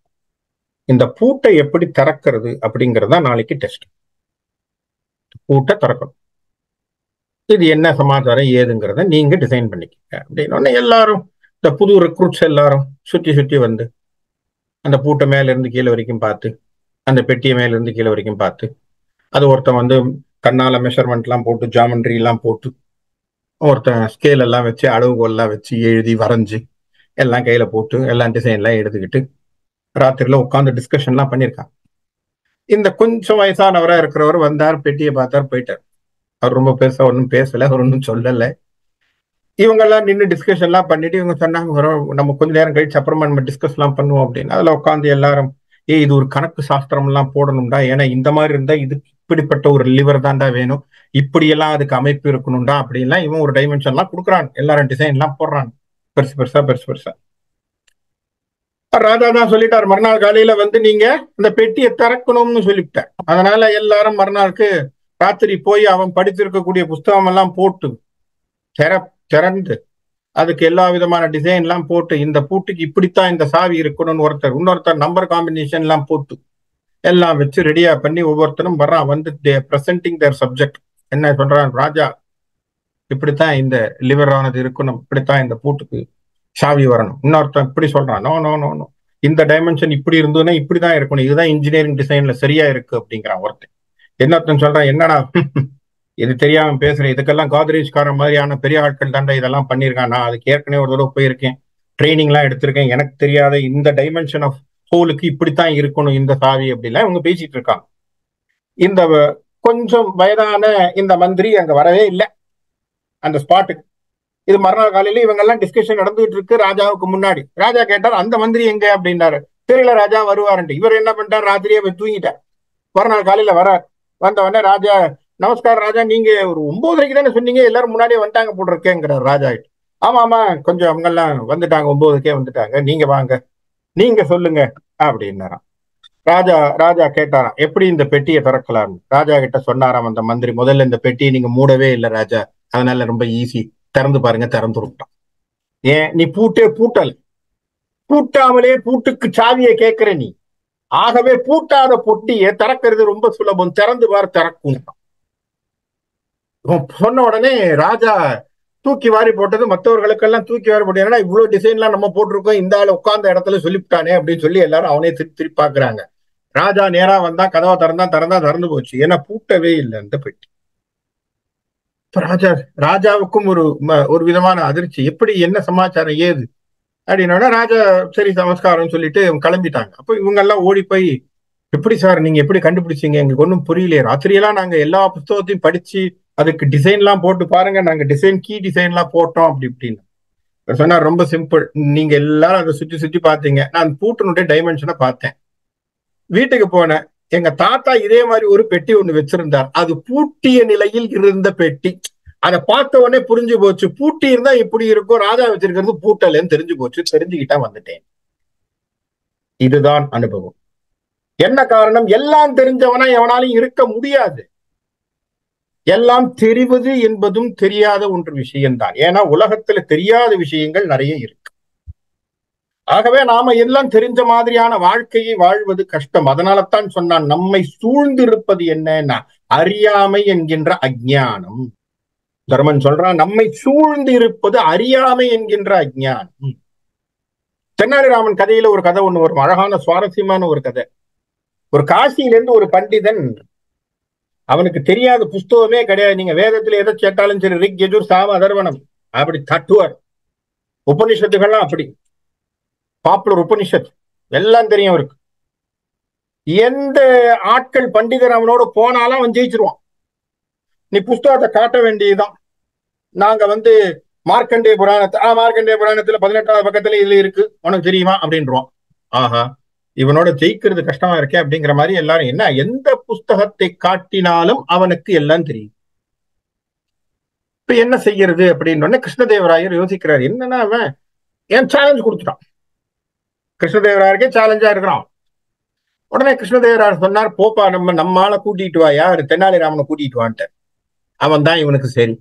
[SPEAKER 1] இந்த பூட்டை எப்படி திறக்கிறது அப்படிங்கறதா நாளைக்கு டெஸ்ட். பூட்டை திறக்கணும். இது என்ன சமாச்சாரம் ஏதுங்கிறத நீங்க டிசைன் பண்ணிக்கங்க அப்படின்னு எல்லாரும், இந்த புது ரெக்ரூட்ஸ் எல்லாரும் சுற்றி சுற்றி வந்து அந்த பூட்டை மேல இருந்து கீழே வரைக்கும் பார்த்து, அந்த பெட்டியை மேல இருந்து கீழே வரைக்கும் பார்த்து, அது ஒருத்தன் கண்ணால மெஷர்மெண்ட் எல்லாம் போட்டு, ஜாமெண்ட்ரி எல்லாம் போட்டு, ஒருத்தன் ஸ்கேல் எல்லாம் வச்சு, அளவுகோல் எல்லாம் வச்சு, எழுதி வரைஞ்சு எல்லாம் கையில போட்டு எல்லாம் டிசைன் எல்லாம் எடுத்துக்கிட்டு ராத்திரில உட்காந்து டிஸ்கஷன் எல்லாம் பண்ணியிருக்காங்க. இந்த கொஞ்சம் வயசானவரா இருக்கிறவர் வந்தார், பெட்டியை பார்த்தார், போயிட்டார். அவர் ரொம்ப பெருசா ஒன்றும் பேசல, அவர் ஒன்றும் சொல்லலை. இவங்க எல்லாம் நின்று டிஸ்கஷன் எல்லாம் பண்ணிட்டு இவங்க சொன்னாங்க, நம்ம கொஞ்ச நேரம் கழிச்சு அப்புறமா நம்ம டிஸ்கஸ் எல்லாம் பண்ணுவோம் அப்படின்னு. அதுல உட்காந்து எல்லாரும், இது ஒரு கணக்கு சாஸ்திரம் எல்லாம் போடணும்டா, ஏன்னா இந்த மாதிரி இருந்தா இது இப்படிப்பட்ட ஒரு லிவர் தான்டா வேணும், இப்படியெல்லாம் அதுக்கு அமைப்பு இருக்கணும்டா அப்படின்லாம் இவன் ஒரு டைமென்ஷன் எல்லாம் கொடுக்குறான். எல்லாரும் டிசைன் எல்லாம் போடுறாங்க, பெருசு பெருசா பெருசு பெருசா. ராஜா தான் சொல்லிட்டார், மறுநாள் காலையில நீங்க இந்த பெட்டியை திறக்கணும்னு சொல்லிவிட்டார். அதனால எல்லாரும் மறுநாளுக்கு ராத்திரி போய் அவன் படித்திருக்கக்கூடிய புஸ்தகம் எல்லாம் போட்டு திறந்து அதுக்கு எல்லா விதமான டிசைன் எல்லாம் போட்டு, இந்த பூட்டுக்கு இப்படித்தான் இந்த சாவி இருக்கணும்னு இன்னொருத்தர் நம்பர் காம்பினேஷன் எல்லாம் போட்டு எல்லாம் வச்சு ரெடியா பண்ணி ஒவ்வொருத்தரும் வர்றான். பிரசன்டிங் தேர் சப்ஜெக்ட். என்ன சொல்றான், ராஜா இப்படித்தான் இந்த லிவர் ஆனது இருக்கணும், இப்படித்தான் இந்த பூட்டுக்கு சாவி வரணும். இன்னொருத்தன் இப்படி சொல்றான், நோ நோ நோ நோ, இந்த டைமென்ஷன் இப்படி இருந்ததுன்னா இப்படிதான் இருக்கணும், இதுதான் இன்ஜினியரிங் டிசைன்ல சரியா இருக்கு அப்படிங்கிறான் ஒருத்தன். இன்னொருத்தன் சொல்றான், என்னடா இது தெரியாம பேசுறேன், இதுக்கெல்லாம் காத்ரேஜ்காரன் மாதிரியான பெரிய ஆட்கள் தாண்டா இதெல்லாம் பண்ணியிருக்கான், நான் அதுக்கு ஏற்கனவே ஒரு தடவை போயிருக்கேன், ட்ரைனிங் எல்லாம் எடுத்திருக்கேன், எனக்கு தெரியாத இந்த டைமென்ஷன் ஆஃப் ஹோலுக்கு இப்படித்தான் இருக்கணும் இந்த சாவி அப்படிலாம் இவங்க பேசிட்டு இருக்காங்க. இந்த கொஞ்சம் வயதான இந்த மந்திரி அங்க வரவே இல்லை அந்த ஸ்பாட்டுக்கு. இது மறுநாள் காலையில இவங்க எல்லாம் டிஸ்கஷன் நடந்துட்டு இருக்கு ராஜாவுக்கு முன்னாடி. ராஜா கேட்டார், அந்த மந்திரி எங்க அப்படின்னாரு. தெரியல, ராஜா வருவாருன்ட்டு. இவர் என்ன பண்ணிட்டார், ராத்திரியே போய் தூங்கிட்டார். மறுநாள் காலையில வரார். வந்த உடனே ராஜா நமஸ்காரம் ராஜா, நீங்க ஒரு 9:30 தானே சொன்னீங்க, எல்லாரும் முன்னாடியே வந்துட்டாங்க போட்டு இருக்கேங்கிறார் ராஜா கிட்ட. ஆமா ஆமா, கொஞ்சம் அவங்க எல்லாம் வந்துட்டாங்க, 9க்கே வந்துட்டாங்க, நீங்க வாங்க, நீங்க சொல்லுங்க அப்படின்னாராம். ராஜா ராஜா கேட்டாராம், எப்படி இந்த பெட்டியை திறக்கலாம். ராஜா கிட்ட சொன்னாராம் அந்த மந்திரி, முதல்ல இந்த பெட்டியை நீங்க மூடவே இல்லை ராஜா, அதனால ரொம்ப ஈஸி, திறந்து பாருங்க, திறந்து விட்டான். ஏன் நீ பூட்டே பூட்டல், பூட்டாமலே பூட்டுக்கு சாவியை கேட்கிற நீ, ஆகவே பூட்டாத பொட்டியை திறக்கிறது ரொம்ப சுலபம், திறந்து பார் திறக்கும். சொன்ன உடனே ராஜா தூக்கி வாரி போட்டது, மற்றவர்களுக்கெல்லாம் தூக்கி வாரி போட்டு, ஏன்னா இவ்வளவு டிசைன்லாம் நம்ம போட்டிருக்கோம், இந்த ஆள் உட்கார்ந்த இடத்துல சொல்லிவிட்டானே அப்படின்னு சொல்லி எல்லாரும் அவனே திருப்பி திருப்பி பாக்குறாங்க. ராஜா நேரா வந்தா, கதவை திறந்து போச்சு, ஏன்னா பூட்டவே இல்லை அந்த பெட்டி. ராஜா ராஜாவுக்கும் ஒரு விதமான அதிர்ச்சி, எப்படி என்ன சமாச்சாரம் ஏது அப்படின்னா, ராஜா சரி நமஸ்காரம் சொல்லிட்டு கிளம்பிட்டாங்க. அப்ப இவங்க எல்லாம் ஓடி போய், எப்படி சார் நீங்க எப்படி கண்டுபிடிச்சீங்க, எங்களுக்கு ஒன்றும் புரியலையே, ராத்திரியெல்லாம் நாங்க எல்லா புத்தகத்தையும் படிச்சு அதுக்கு டிசைன் எல்லாம் போட்டு பாருங்க, நாங்க டிசைன் கீ டிசைன் எல்லாம் போட்டோம் அப்படி இப்படின்னு சொன்னா. ரொம்ப சிம்பிள், நீங்க எல்லாரும் அதை சுற்றி சுற்றி பார்த்தீங்க, நான் பூட்டினுடைய டைமென்ஷனை பார்த்தேன், வீட்டுக்கு போனேன், எங்க தாத்தா இதே மாதிரி ஒரு பெட்டி ஒண்ணு வச்சிருந்தார், அது பூட்டிய நிலையில் இருந்த பெட்டி, அதை பார்த்த உடனே புரிஞ்சு போச்சு, பூட்டி இருந்தா இப்படி இருக்கும், ராஜா வச்சிருக்கிறது பூட்டலன்னு தெரிஞ்சு போச்சு, தெரிஞ்சுக்கிட்டா வந்துட்டேன். இதுதான் அனுபவம். என்ன காரணம், எல்லாம் தெரிஞ்சவனா எவனாலும் இருக்க முடியாது. எல்லாம் தெரிவது என்பதும் தெரியாத ஒன்று விஷயம்தான். ஏன்னா உலகத்துல தெரியாத விஷயங்கள் நிறைய இருக்கு. ஆகவே நாம எல்லாம் தெரிஞ்ச மாதிரியான வாழ்க்கையை வாழ்வது கஷ்டம். அதனாலதான் சொன்னான், நம்மை சூழ்ந்திருப்பது என்னன்னா அறியாமை என்கின்ற அஞ்ஞானம். தர்மன் சொல்றான், நம்மை சூழ்ந்து இருப்பது அறியாமை என்கின்ற அஞ்ஞானம். தென்னாலிராமன் கதையில ஒரு கதை ஒண்ணு வரும், அழகான சுவாரஸ்யமான ஒரு கதை. ஒரு காசியிலிருந்து ஒரு பண்டிதன், அவனுக்கு தெரியாத புஸ்தகமே கிடையாது, நீங்க வேதத்துல எதை கேட்டாலும் சரி, ரிக் யஜுர் சாம அதர்வனம் அப்படி தட்டுவார். உபனிஷத்துகள்லாம் அப்படி பாப்புலர் உபனிஷத் எல்லாம் தெரியும் அவருக்கு. எந்த ஆட்கள் பண்டிதர் அவனோட போனாலும் அவன் ஜெயிச்சிருவான். நீ புஸ்தகத்தை காட்ட வேண்டியதுதான், நாங்க மார்க்கண்டேய புராணத்துல 18வது பக்கத்துல இதுல இருக்கு, உனக்கு தெரியுமா அப்படின்றான். ஆஹா, இவனோட ஜெயிக்கிறது கஷ்டமா இருக்கே அப்படிங்கிற மாதிரி எல்லாரும், என்ன எந்த புஸ்தகத்தை காட்டினாலும் அவனுக்கு எல்லாம் தெரியும், இப்ப என்ன செய்யறது அப்படின்னு கிருஷ்ணதேவராயர் யோசிக்கிறார். என்னன்னா அவன் ஏன் சேலஞ்ச் கொடுத்துட்டான், கிருஷ்ணதேவராயருக்கே சேலஞ்சா இருக்கிறான். உடனே கிருஷ்ணதேவராயர் சொன்னார், போப்பா நம்மால கூட்டிட்டு வா, யாரு தென்னாலிராமனை கூட்டிட்டு வான்ட்டு. அவன் தான் இவனுக்கு சரி.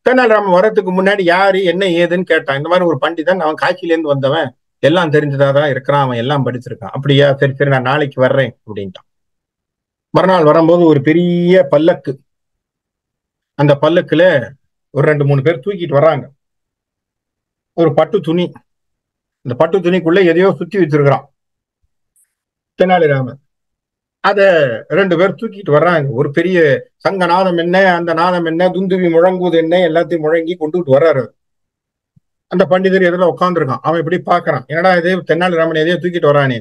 [SPEAKER 1] தென்னாலிராமன் வரதுக்கு முன்னாடி யாரு என்ன ஏதுன்னு கேட்டான். இந்த மாதிரி ஒரு பண்டிதன், அவன் காட்சியிலேருந்து வந்தவன், எல்லாம் தெரிஞ்சதாதான் இருக்கிறான், அவன் எல்லாம் படிச்சிருக்கான். அப்படியா, சரி சரி, நான் நாளைக்கு வர்றேன் அப்படின்ட்டான். மறுநாள் வரும்போது ஒரு பெரிய பல்லக்கு, அந்த பல்லக்குல ஒரு 2-3 பேர் தூக்கிட்டு வர்றாங்க. ஒரு பட்டு துணி, இந்த பட்டு துணிக்குள்ள எதையோ சுத்தி வச்சிருக்கிறான் தெனாலிராமன். அத 2 பேர் தூக்கிட்டு வர்றாங்க. ஒரு பெரிய சங்க நாதம் என்ன, அந்த நாதம் என்ன, துந்துவி முழங்குவது என்ன, எல்லாத்தையும் முழங்கி கொண்டுட்டு வர்றாரு. அந்த பண்டிதர் எதில் உட்காந்துருக்கான். அவன் இப்படி பாக்குறான், என்னடா இது தெனாலிராமன் எதையோ தூக்கிட்டு வரானே.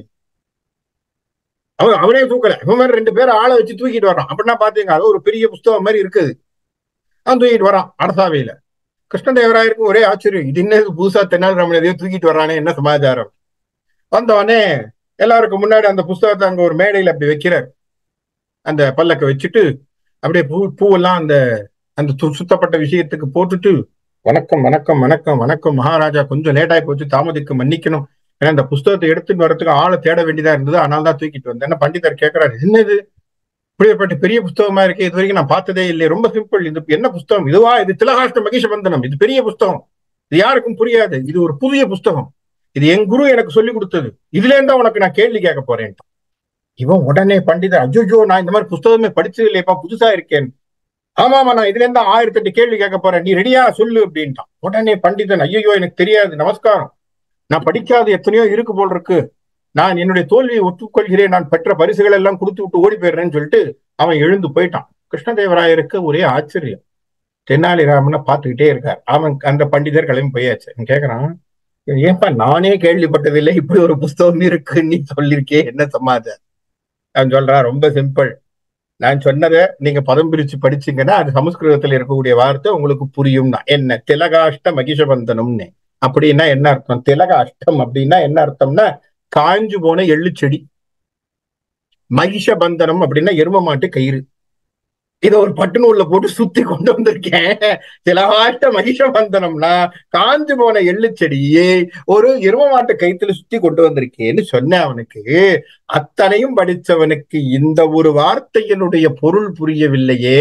[SPEAKER 1] அவனே தூக்கல, இவன் மாதிரி 2 பேர் ஆளை வச்சு தூக்கிட்டு வர்றான். அப்படின்னா பாத்தீங்க, அது ஒரு பெரிய புஸ்தகம் மாதிரி இருக்குது. அவன் தூக்கிட்டு வரான் அரசாவையில. கிருஷ்ணதேவராயருக்கு ஒரே ஆச்சரியம், இது என்ன புதுசா தெனாலிராமன் எதையோ தூக்கிட்டு வர்றானே, என்ன சமாச்சாரம். வந்தவனே எல்லாருக்கும் முன்னாடி அந்த புஸ்தகத்தை அங்க ஒரு மேடையில அப்படி வைக்கிறார். அந்த பல்லக்க வச்சுட்டு அப்படியே பூவெல்லாம் அந்த அந்த சுத்தப்பட்ட விஷயத்துக்கு போட்டுட்டு, வணக்கம் வணக்கம் வணக்கம் வணக்கம் மகாராஜா, கொஞ்சம் லேட் ஆகி போச்சு, தாமதிக்கு மன்னிக்கணும், ஏன்னா இந்த புஸ்தகத்தை எடுத்துட்டு வரதுக்கு ஆளை தேட வேண்டியதா இருந்தது, அதனால தான் தூக்கிட்டு வந்தேன். பண்டிதர் கேட்கிறாரு, என்னது இப்படிப்பட்ட பெரிய புஸ்தகமா இருக்கு, இது வரைக்கும் நான் பார்த்ததே இல்லை, ரொம்ப சிம்பிள், இது என்ன புஸ்தகம் இதுவா, இது திலகாஷ்ட மகிஷபந்தனம், இது பெரிய புஸ்தகம், இது யாருக்கும் புரியாது, இது ஒரு புதிய புஸ்தகம், இது என் குரு எனக்கு சொல்லி கொடுத்தது, இதுல இருந்தா உனக்கு நான் கேள்வி கேட்க போறேன். இவன் உடனே பண்டிதர், அஜோஜோ, நான் இந்த மாதிரி புஸ்தகமே படிச்சது இல்லையப்பா, புதுசா இருக்கேன். ஆமாமா, நான் இதுல இருந்தா 1008 கேள்வி கேட்க போறேன், நீ ரெடியா சொல்லு அப்படின்ட்டான். உடனே பண்டிதன், ஐயோ எனக்கு தெரியாது, நமஸ்காரம், நான் படிக்காது எத்தனையோ இருக்கு போல் இருக்கு, நான் என்னுடைய தோல்வியை ஒத்துக்கொள்கிறேன், நான் பெற்ற பரிசுகள் எல்லாம் கொடுத்து விட்டு ஓடி போயிடுறேன்னு சொல்லிட்டு அவன் எழுந்து போயிட்டான். கிருஷ்ணதேவராயருக்கு ஒரே ஆச்சரியம், தெனாலிராமனை பார்த்துக்கிட்டே இருக்கார். அவன் அந்த பண்டிதர் கிளம்பி போயாச்சு. கேட்கறான், ஏன்பா நானே கேள்விப்பட்டதில்லை, இப்படி ஒரு புஸ்தகம் இருக்குன்னு நீ சொல்லியிருக்கே, என்ன சமாச்சாரம். அவன் சொல்றான், ரொம்ப சிம்பிள், நான் சொன்னதை நீங்க பதம் பிரிச்சு படிச்சீங்கன்னா அது சமஸ்கிருதத்துல இருக்கக்கூடிய வார்த்தை உங்களுக்கு புரியும்னா. என்ன திலகாஷ்ட மகிஷபந்தனம்னு அப்படின்னா என்ன அர்த்தம், திலகாஷ்டம் அப்படின்னா என்ன அர்த்தம்னா காஞ்சு போன எள்ளு செடி, மகிஷபந்தனம் அப்படின்னா எரும மாட்டு கயிறு. இதை ஒரு பட்டுநூல்ல போட்டு சுத்தி கொண்டு வந்திருக்கேன். சிலவாட்ட மகிஷபந்தனம்னா காஞ்சு போன எள்ளு செடியே ஒரு எரும மாட்டு கைத்துல சுத்தி கொண்டு வந்திருக்கேன்னு சொன்ன அவனுக்கு, அத்தனையும் படித்தவனுக்கு இந்த ஒரு வார்த்தையினுடைய பொருள் புரியவில்லையே,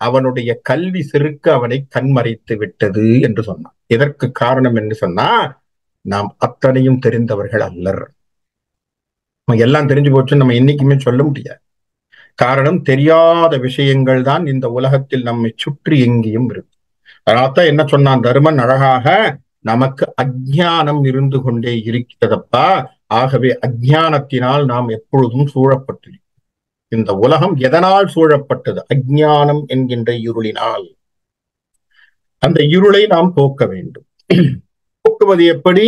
[SPEAKER 1] அவனுடைய கல்வி செருக்கு அவனை கண்மறைத்து விட்டது என்று சொன்னான். இதற்கு காரணம் என்று சொன்னா, நாம் அத்தனையும் தெரிந்தவர்கள் அல்லர். எல்லாம் தெரிஞ்சு போச்சுன்னு நம்ம என்னைக்குமே சொல்ல முடியாது. காரணம், தெரியாத விஷயங்கள் தான் இந்த உலகத்தில் நம்மை சுற்றி எங்கேயும் இருக்கு. அதனால்தான் என்ன சொன்னான் தருமன் அழகாக, நமக்கு அஜ்ஞானம் இருந்து கொண்டே இருக்கிறதப்பா. ஆகவே அஜ்ஞானத்தினால் நாம் எப்பொழுதும் சூழப்பட்டிருக்கிறோம். இந்த உலகம் எதனால் சூழப்பட்டது? அஜ்ஞானம் என்கின்ற இருளினால். அந்த இருளை நாம் போக்க வேண்டும். போக்குவது எப்படி?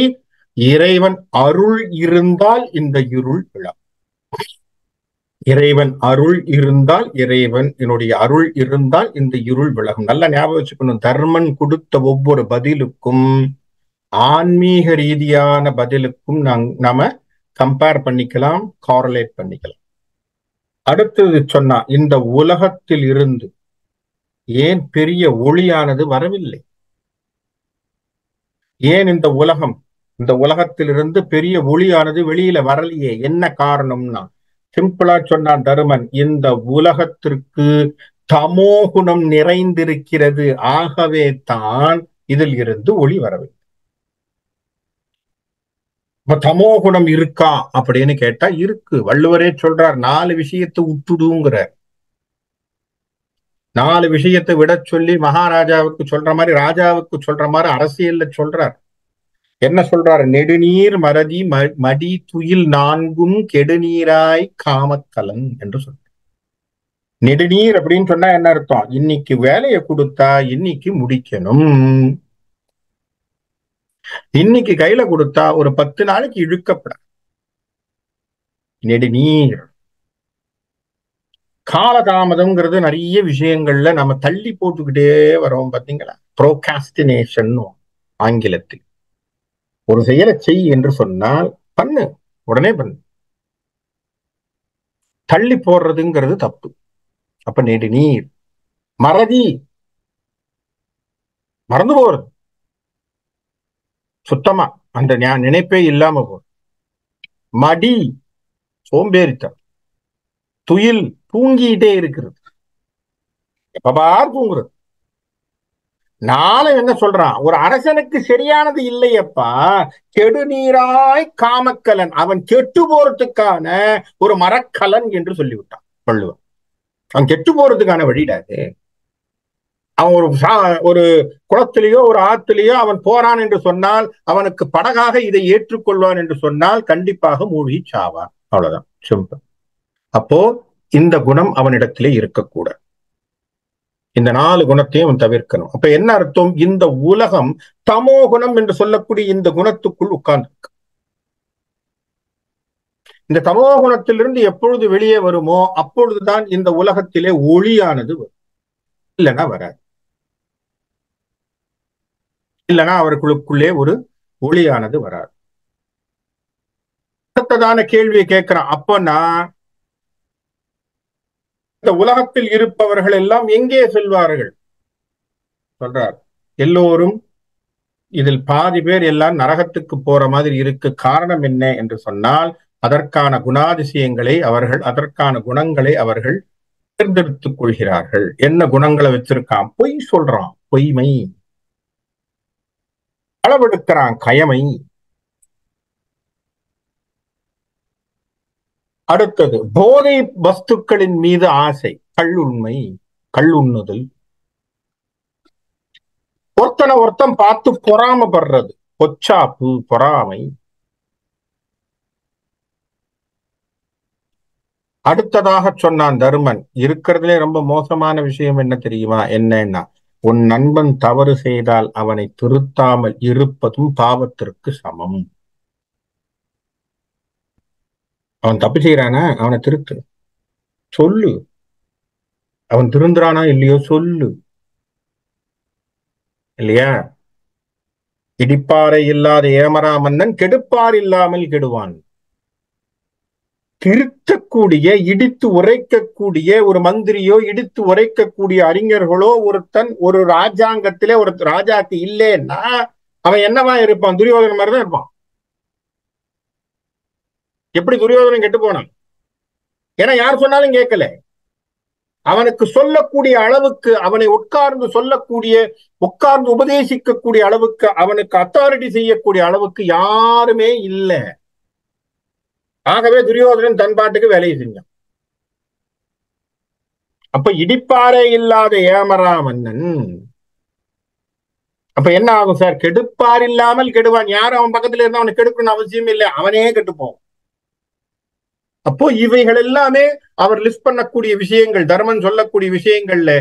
[SPEAKER 1] இறைவன் அருள் இருந்தால் இந்த இருள் விழாம். இறைவன் அருள் இருந்தால், இறைவன் என்னுடைய அருள் இருந்தால் இந்த இருள் விலகும். நல்லா ஞாபகம் வச்சுக்கணும். தர்மன் கொடுத்த ஒவ்வொரு பதிலுக்கும், ஆன்மீக ரீதியான பதிலுக்கும் நாம கம்பேர் பண்ணிக்கலாம், காரலேட் பண்ணிக்கலாம். அடுத்தது சொன்னா, இந்த உலகத்தில் இருந்து ஏன் பெரிய ஒளியானது வரவில்லை? ஏன் இந்த உலகத்திலிருந்து பெரிய ஒளியானது வெளியில வரலையே? என்ன காரணம்னா, சிம்பிளா சொன்னான் தருமன், இந்த உலகத்திற்கு தமோகுணம் நிறைந்திருக்கிறது. ஆகவே தான் இதில் இருந்து ஒளி வரவில்லை. இப்ப தமோகுணம் இருக்கா அப்படின்னு கேட்டா இருக்கு. வள்ளுவரே சொல்றார், 4 விஷயத்தை உற்றுடுங்கிற. 4 விஷயத்தை விட சொல்லி மகாராஜாவுக்கு சொல்ற மாதிரி, ராஜாவுக்கு சொல்ற மாதிரி அரசியல்ல சொல்றார். என்ன சொல்றாரு? நெடுநீர் மறதி மடி துயில் 4ம் கெடுநீராய் காமக்கலன் என்று சொல்ற. நெடுநீர் அப்படின்னு சொன்னா என்ன அர்த்தம்? இன்னைக்கு வேலையை கொடுத்தா இன்னைக்கு முடிக்கணும். இன்னைக்கு கையில கொடுத்தா ஒரு 10 நாளைக்கு இழுக்கப்பட. நெடுநீர். காலதாமதம்ங்கிறது நிறைய விஷயங்கள்ல நம்ம தள்ளி போட்டுக்கிட்டே வரோம். பாத்தீங்களா? ப்ரோகாஸ்டினேஷன் ஆங்கிலத்தில். ஒரு செயலை செய் என்று சொன்னால் பண்ணு, உடனே பண்ணு. தள்ளி போடுறதுங்கிறது தப்பு. அப்ப நெடுநீர். மறதி, மறந்து போறது சுத்தமா, அந்த நினைப்பே இல்லாம போறது. மடி, சோம்பேறித்தனம். துயில், தூங்கிட்டே இருக்கிறது, எப்பபார் தூங்குறது. நானும் என்ன சொல்றான்? ஒரு அரசனுக்கு சரியானது இல்லையப்பா, கெடுநீராய் காமக்கலன். அவன் கெட்டு போறதுக்கான ஒரு மரக்கலன் என்று சொல்லிவிட்டான் வள்ளுவன். அவன் கெட்டு போறதுக்கான வழிடாது. அவன் ஒரு குளத்திலேயோ ஒரு ஆத்திலேயோ அவன் போறான் என்று சொன்னால், அவனுக்கு படகாக இதை ஏற்றுக்கொள்வான் என்று சொன்னால் கண்டிப்பாக மூழ்கி சாவான். அவ்வளவுதான், சிம்பிள். அப்போ இந்த குணம் அவனிடத்திலே இருக்கக்கூடாது. இந்த 4 குணத்தையும் அவன் தவிர்க்கணும். அப்ப என்ன அர்த்தம்? இந்த உலகம் தமோ குணம் என்று சொல்லக்கூடிய இந்த குணத்துக்குள் உட்கார்ந்து. இந்த தமோ குணத்திலிருந்து எப்பொழுது வெளியே வருமோ அப்பொழுதுதான் இந்த உலகத்திலே ஒளியானது வரும். இல்லைன்னா வராது. இல்லைன்னா அவர்களுக்குள்ளே ஒரு ஒளியானது வராது. அடுத்ததான கேள்வியை கேட்கிறான். அப்பனா இந்த உலகத்தில் இருப்பவர்கள் எல்லாம் எங்கே செல்வார்கள்? சொல்றார், எல்லோரும் இதில் பாதி பேர் எல்லாம் நரகத்துக்கு போற மாதிரி இருக்கு. காரணம் என்ன என்று சொன்னால், அதற்கான குணாதிசயங்களை அவர்கள், அதற்கான குணங்களை அவர்கள் தேர்ந்தெடுத்துக் கொள்கிறார்கள். என்ன குணங்களை வச்சிருக்கான்? பொய் சொல்றான், பொய்மை. அளவெடுக்கிறான், கயமை. அடுத்தது போதை வஸ்துக்களின் மீது ஆசை, கள்ளுண்மை, கள்ளுண்ணுதல். ஒருத்தன் பார்த்து பொறாமப்படுறது, பொச்சாப்பு, பொறாமை. அடுத்ததாக சொன்னான் தருமன், இருக்கிறதுலே ரொம்ப மோசமான விஷயம் என்ன தெரியுமா? என்னன்னா, உன் நண்பன் தவறு செய்தால் அவனை திருத்தாமல் இருப்பதும் பாவத்திற்கு சமம். அவன் தப்பு செய்யறானா, அவனை திருத்து, சொல்லு. அவன் திருந்துறானா இல்லையோ சொல்லு. இல்லையா? இடிப்பாறை இல்லாத ஏமரா மன்னன் கெடுப்பார் இல்லாமல் கெடுவான். திருத்தக்கூடிய, இடித்து உரைக்கக்கூடிய ஒரு மந்திரியோ, இடித்து உரைக்கக்கூடிய அறிஞர்களோ ஒருத்தன் ஒரு ராஜாங்கத்திலே ஒரு ராஜாக்கு இல்லைன்னா அவன் என்னவா இருப்பான்? துரியோதன மாதிரிதான் இருப்பான். எப்படி துரியோதனன் கெட்டு போனான்? ஏன்னா யார் சொன்னாலும் கேட்கல. அவனுக்கு சொல்லக்கூடிய அளவுக்கு, அவனை உட்கார்ந்து சொல்லக்கூடிய, உட்கார்ந்து உபதேசிக்கக்கூடிய அளவுக்கு, அவனுக்கு அத்தாரிட்டி செய்யக்கூடிய அளவுக்கு யாருமே இல்லை. ஆகவே துரியோதனன் தன் பாட்டுக்கு வேலையை செஞ்சான். அப்ப இடிப்பாரே இல்லாத ஏமரா மன்னன். அப்ப என்ன ஆகும் சார்? கெடுப்பார் இல்லாமல் கெடுவான். யாரும் அவன் பக்கத்துல இருந்தா அவனுக்கு கெடுக்கணும்னு அவசியம் இல்லை, அவனே கெட்டுப்போம். அப்போ இவைகள் எல்லாமே அவர் லிஸ்ட் பண்ணக்கூடிய விஷயங்கள், தர்மன் சொல்லக்கூடிய விஷயங்கள்ல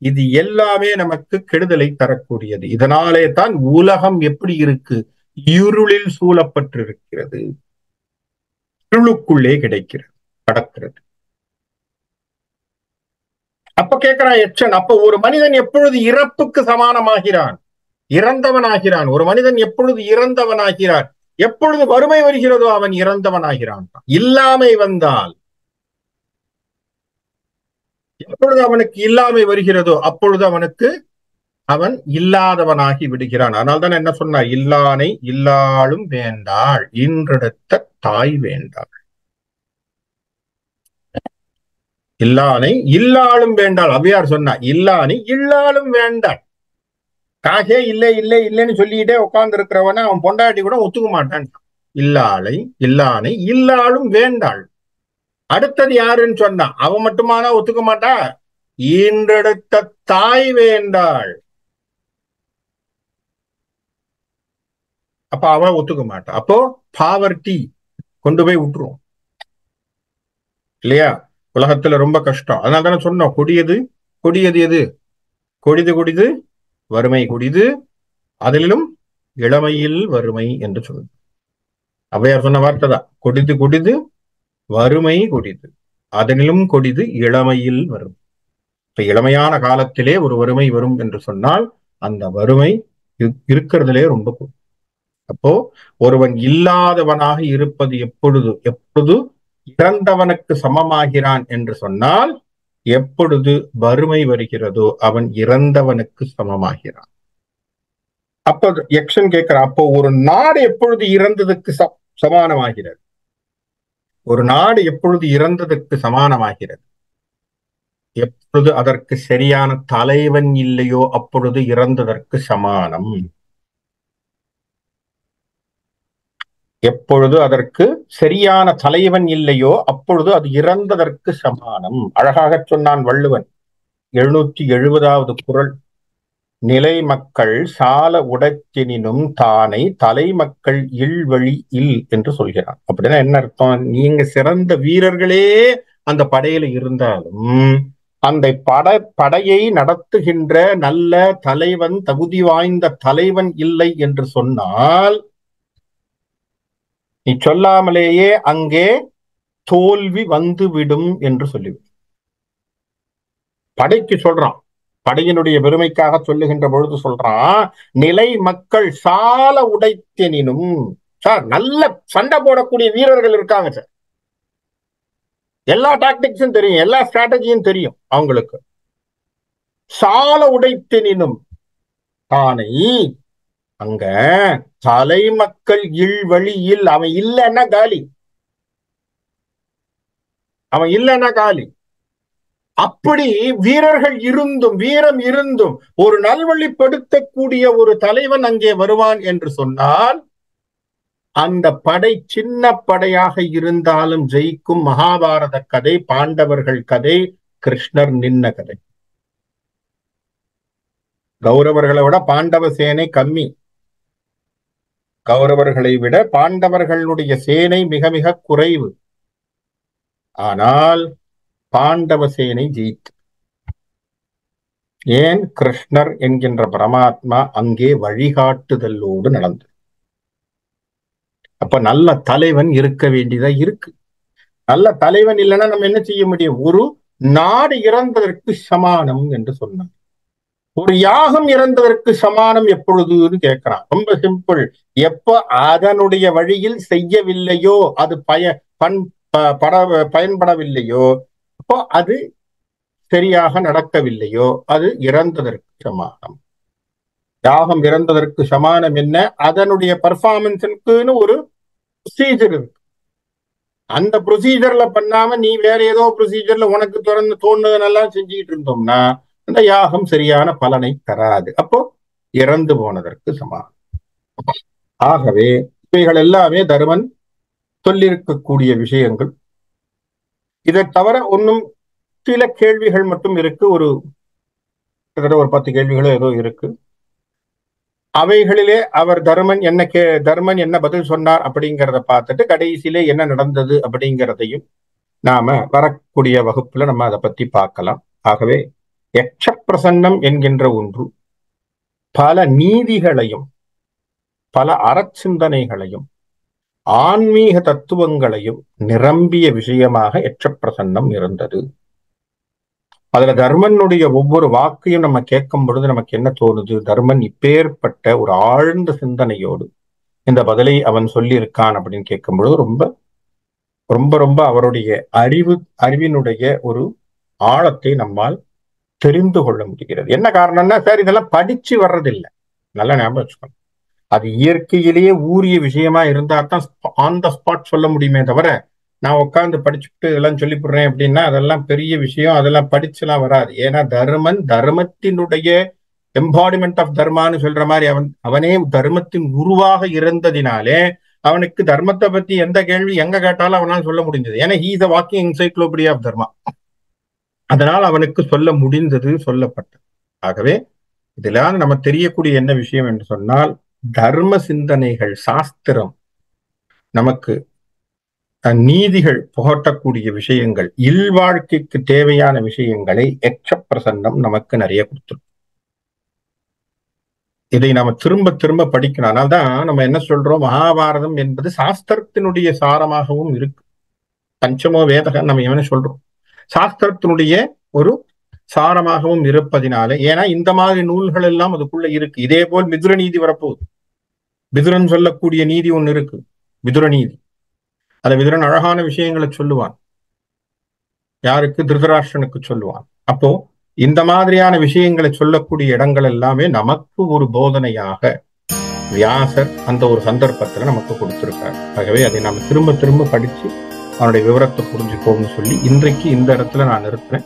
[SPEAKER 1] இது எல்லாமே நமக்கு கெடுதலை தரக்கூடியது. இதனாலே தான் உலகம் எப்படி இருக்கு? இருளில் சூழப்பட்டிருக்கிறது, இருளுக்குள்ளே கிடைக்கிறது, கடக்கிறது. அப்ப கேட்கிறான் யட்சன், அப்ப ஒரு மனிதன் எப்பொழுது இறப்புக்கு சமானமாகிறான், இறந்தவனாகிறான்? ஒரு மனிதன் எப்பொழுது இறந்தவனாகிறான்? எப்பொழுது வறுமை வருகிறதோ அவன் இறந்தவனாகிறான். இல்லாமை வந்தால், எப்பொழுது அவனுக்கு இல்லாமை வருகிறதோ அப்பொழுது அவன் இல்லாதவனாகி விடுகிறான். அதனால்தான் என்ன சொன்னார்? இல்லானை இல்லாளும் வேண்டாள், இன்றெடுத்த தாய் வேண்டாள். இல்லானை இல்லாளும் வேண்டாள். அவ்வையார் சொன்னா, இல்லானை இல்லாளும் வேண்டாள். காசே இல்லை இல்லை இல்லைன்னு சொல்லிக்கிட்டே உட்கார்ந்து இருக்கிறவன அவன் பொண்டாட்டி கூட ஒத்துக்க மாட்டான். இல்லானை இல்லாளும் வேண்டாள். அடுத்தது யாருன்னு சொன்னா, அவன் மட்டுமானா ஒத்துக்க மாட்டா? ஈன்றெடுத்த தாய் வேண்டாள். அப்ப அவன் ஒத்துக்க மாட்டா. அப்போ பாவர்ட்டி கொண்டு போய் விட்டுரும் இல்லையா? உலகத்துல ரொம்ப கஷ்டம். அதனால தானே சொன்னோம், கொடியது கொடியது எது? கொடிது வறுமை கொடிது, அதிலும் இளமையில் வறுமை என்று சொல்லுது. அவ்வையார் சொன்ன வார்த்தை தான், கொடிது வறுமை கொடிது, அதனிலும் கொடிது இளமையில் வரும். இப்ப இளமையான காலத்திலே ஒரு வறுமை வரும் என்று சொன்னால் அந்த வறுமை இருக்கிறதுலே ரொம்ப கூடும். அப்போ ஒருவன் இல்லாதவனாக இருப்பது எப்பொழுது இறந்தவனுக்கு சமமாகிறான் என்று சொன்னால், எப்பொழுது வறுமை வருகிறதோ அவன் இறந்தவனுக்கு சமமாகிறான். அப்போ யக்ஷன் கேட்கிறான், அப்போ ஒரு நாடு எப்பொழுது இறந்ததுக்கு சமானமாகிறது? ஒரு நாடு எப்பொழுது இறந்ததற்கு சமானமாகிறது? எப்பொழுது அதற்கு சரியான தலைவன் இல்லையோ அப்பொழுது இறந்ததற்கு சமானம். எப்பொழுது அதற்கு சரியான தலைவன் இல்லையோ அப்பொழுது அது இறந்ததற்கு சமானம். அழகாக சொன்னான் வள்ளுவன், 770வது குறள். நிலை மக்கள் சால உடைச்செனினும் தானை தலைமக்கள் இல்வழி இல் என்று சொல்கிறான். அப்படின்னா என்ன அர்த்தம்? நீங்க சிறந்த வீரர்களே அந்த படையில இருந்தாலும் அந்த படையை நடத்துகின்ற நல்ல தலைவன், தகுதி வாய்ந்த தலைவன் இல்லை என்று சொன்னால் நீ சொல்லாமலேயே அங்கே தோல்வி வந்துவிடும் என்று சொல்லிவிடும். படைக்கு சொல்றான், படையினுடைய பெருமைக்காக சொல்லுகின்ற பொழுது சொல்றான், நிலை மக்கள் சால உடைத்தெனினும். சார், நல்ல சண்டை போடக்கூடிய வீரர்கள் இருக்காங்க சார், எல்லா டாக்டிக்ஸும் தெரியும், எல்லா ஸ்ட்ராட்டஜியும் தெரியும் அவங்களுக்கு. சால உடைத்தெனினும் தானை அங்க தலைமக்கள் இல்வழியில் அவன் இல்லைன்னா காலி, அவன் இல்லைன்னா காலி. அப்படி வீரர்கள் இருந்தும், வீரம் இருந்தும் ஒரு நல்வழிப்படுத்தக்கூடிய ஒரு தலைவன் அங்கே வருவான் என்று சொன்னால் அந்த படை சின்ன படையாக இருந்தாலும் ஜெயிக்கும். மகாபாரத கதை, பாண்டவர்கள் கதை, கிருஷ்ணர் நின்ன கதை. கௌரவர்களை விட பாண்டவ சேனை கம்மி, கௌரவர்களை விட பாண்டவர்களுடைய சேனை மிக மிக குறைவு. ஆனால் பாண்டவ சேனை ஜெயித்து. ஏன்? கிருஷ்ணர் என்கின்ற பரமாத்மா அங்கே வழிகாட்டுதலோடு நடந்தது. அப்ப நல்ல தலைவன் இருக்க வேண்டியதா இருக்கு. நல்ல தலைவன் இல்லைன்னா நம்ம என்ன செய்ய முடியும்? ஒரு நாடு இறந்ததற்கு சமானம் என்று சொன்னார். ஒரு யாகம் இறந்ததற்கு சமானம் எப்பொழுதுன்னு கேட்கிறான். ரொம்ப சிம்பிள், எப்ப அதனுடைய வழியில் செய்யவில்லையோ அது பயன்படவில்லையோ, அப்போ அது சரியாக நடக்கவில்லையோ, அது இறந்ததற்கு சமானம். யாகம் இறந்ததற்கு சமானம் என்ன? அதனுடைய பர்ஃபார்மன்ஸுக்குன்னு ஒரு ப்ரொசீஜர் இருக்கு. அந்த ப்ரொசீஜர்ல பண்ணாம நீ வேற ஏதோ ப்ரொசீஜர்ல உனக்கு தோணுதனெல்லாம் செஞ்சுக்கிட்டு இருந்தோம்னா அந்த யாகம் சரியான பலனை தராது. அப்போ இறந்து போனதற்கு சமானம். ஆகவே இவைகள் எல்லாமே தருமன் சொல்லியிருக்கக்கூடிய விஷயங்கள். இதை தவிர ஒன்னும் சில கேள்விகள் மட்டும் இருக்கு. ஒரு 10 கேள்விகளோ ஏதோ இருக்கு. அவைகளிலே அவர் தருமன் என்ன பதில் சொன்னார் அப்படிங்கிறத பார்த்துட்டு கடைசியிலே என்ன நடந்தது அப்படிங்கிறதையும் நாம வரக்கூடிய வகுப்புல நம்ம அதை பத்தி பார்க்கலாம். ஆகவே யக்ஷ பிரசன்னம் என்கின்ற ஒன்று பல நீதிகளையும் பல அறச்சிந்தனைகளையும் ஆன்மீக தத்துவங்களையும் நிரம்பிய விஷயமாக யக்ஷ பிரசன்னம் இருந்தது. அதுல தர்மனுடைய ஒவ்வொரு வாக்கையும் நம்ம கேட்கும் பொழுது நமக்கு என்ன தோணுது? தர்மன் இப்பேற்பட்ட ஒரு ஆழ்ந்த சிந்தனையோடு இந்த பதிலை அவன் சொல்லி இருக்கான் அப்படின்னு கேட்கும் பொழுது ரொம்ப ரொம்ப ரொம்ப அவருடைய அறிவினுடைய ஒரு ஆழத்தை நம்மால் தெரிந்து கொள்ள முடிகிறது. என்ன காரணம்னா, சார் இதெல்லாம் படிச்சு வர்றதில்லை. நல்லா ஞாபகம் வச்சுக்கணும். அது இயற்கையிலேயே ஊறிய விஷயமா இருந்தா தான் ஆன் த ஸ்பாட் சொல்ல முடியுமே தவிர, நான் உட்காந்து படிச்சுட்டு இதெல்லாம் சொல்லிவிடுறேன் அப்படின்னா அதெல்லாம் பெரிய விஷயம், அதெல்லாம் படிச்சுலாம் வராது. ஏன்னா தர்மன் தர்மத்தினுடைய எம்பாடிமெண்ட் ஆஃப் தர்மான்னு சொல்ற மாதிரி அவனே தர்மத்தின் உருவாக இருந்ததினாலே அவனுக்கு தர்மத்தை பத்தி எந்த கேள்வி எங்க கேட்டாலும் அவனால் சொல்ல முடிஞ்சது. ஏன்னா he is a walking encyclopedia of dharma. அதனால் அவனுக்கு சொல்ல முடிந்தது, சொல்லப்பட்டது. ஆகவே இதெல்லாம் நம்ம தெரியக்கூடிய என்ன விஷயம் என்று சொன்னால், தர்ம சிந்தனைகள், சாஸ்திரம், நமக்கு நீதிகள் புகட்டக்கூடிய விஷயங்கள், இல்வாழ்க்கைக்கு தேவையான விஷயங்களை யக்ஷ பிரசன்னம் நமக்கு நிறைய கொடுத்துரும். இதை நாம திரும்ப திரும்ப படிக்கணும். அதனால்தான் நம்ம என்ன சொல்றோம், மகாபாரதம் என்பது சாஸ்திரத்தினுடைய சாரமாகவும் இருக்கு. பஞ்சமோ வேதகம் நம்ம என்ன சொல்றோம், சாஸ்திரத்தினுடைய ஒரு சாரமாகவும் இருப்பதினாலே. ஏன்னா இந்த மாதிரி நூல்கள் எல்லாம் அதுக்குள்ள இருக்கு. இதே போல் மிதுர நீதி வரப்போகுது. மிதுரன் சொல்லக்கூடிய நீதி ஒண்ணு இருக்கு, மிதுர நீதி. அந்த மிதுரன் அழகான விஷயங்களை சொல்லுவான். யாருக்கு? திருதராஷ்டிரனுக்கு சொல்லுவான். அப்போ இந்த மாதிரியான விஷயங்களை சொல்லக்கூடிய இடங்கள் எல்லாமே நமக்கு ஒரு போதனையாக வியாசர் அந்த ஒரு சந்தர்ப்பத்துல நமக்கு கொடுத்திருக்காரு. ஆகவே அதை நாம திரும்ப திரும்ப படிச்சு அவனுடைய விவரத்தை புரிஞ்சுக்கோம்னு சொல்லி இன்றைக்கு இந்த இடத்துல நான் நிறுத்துறேன்.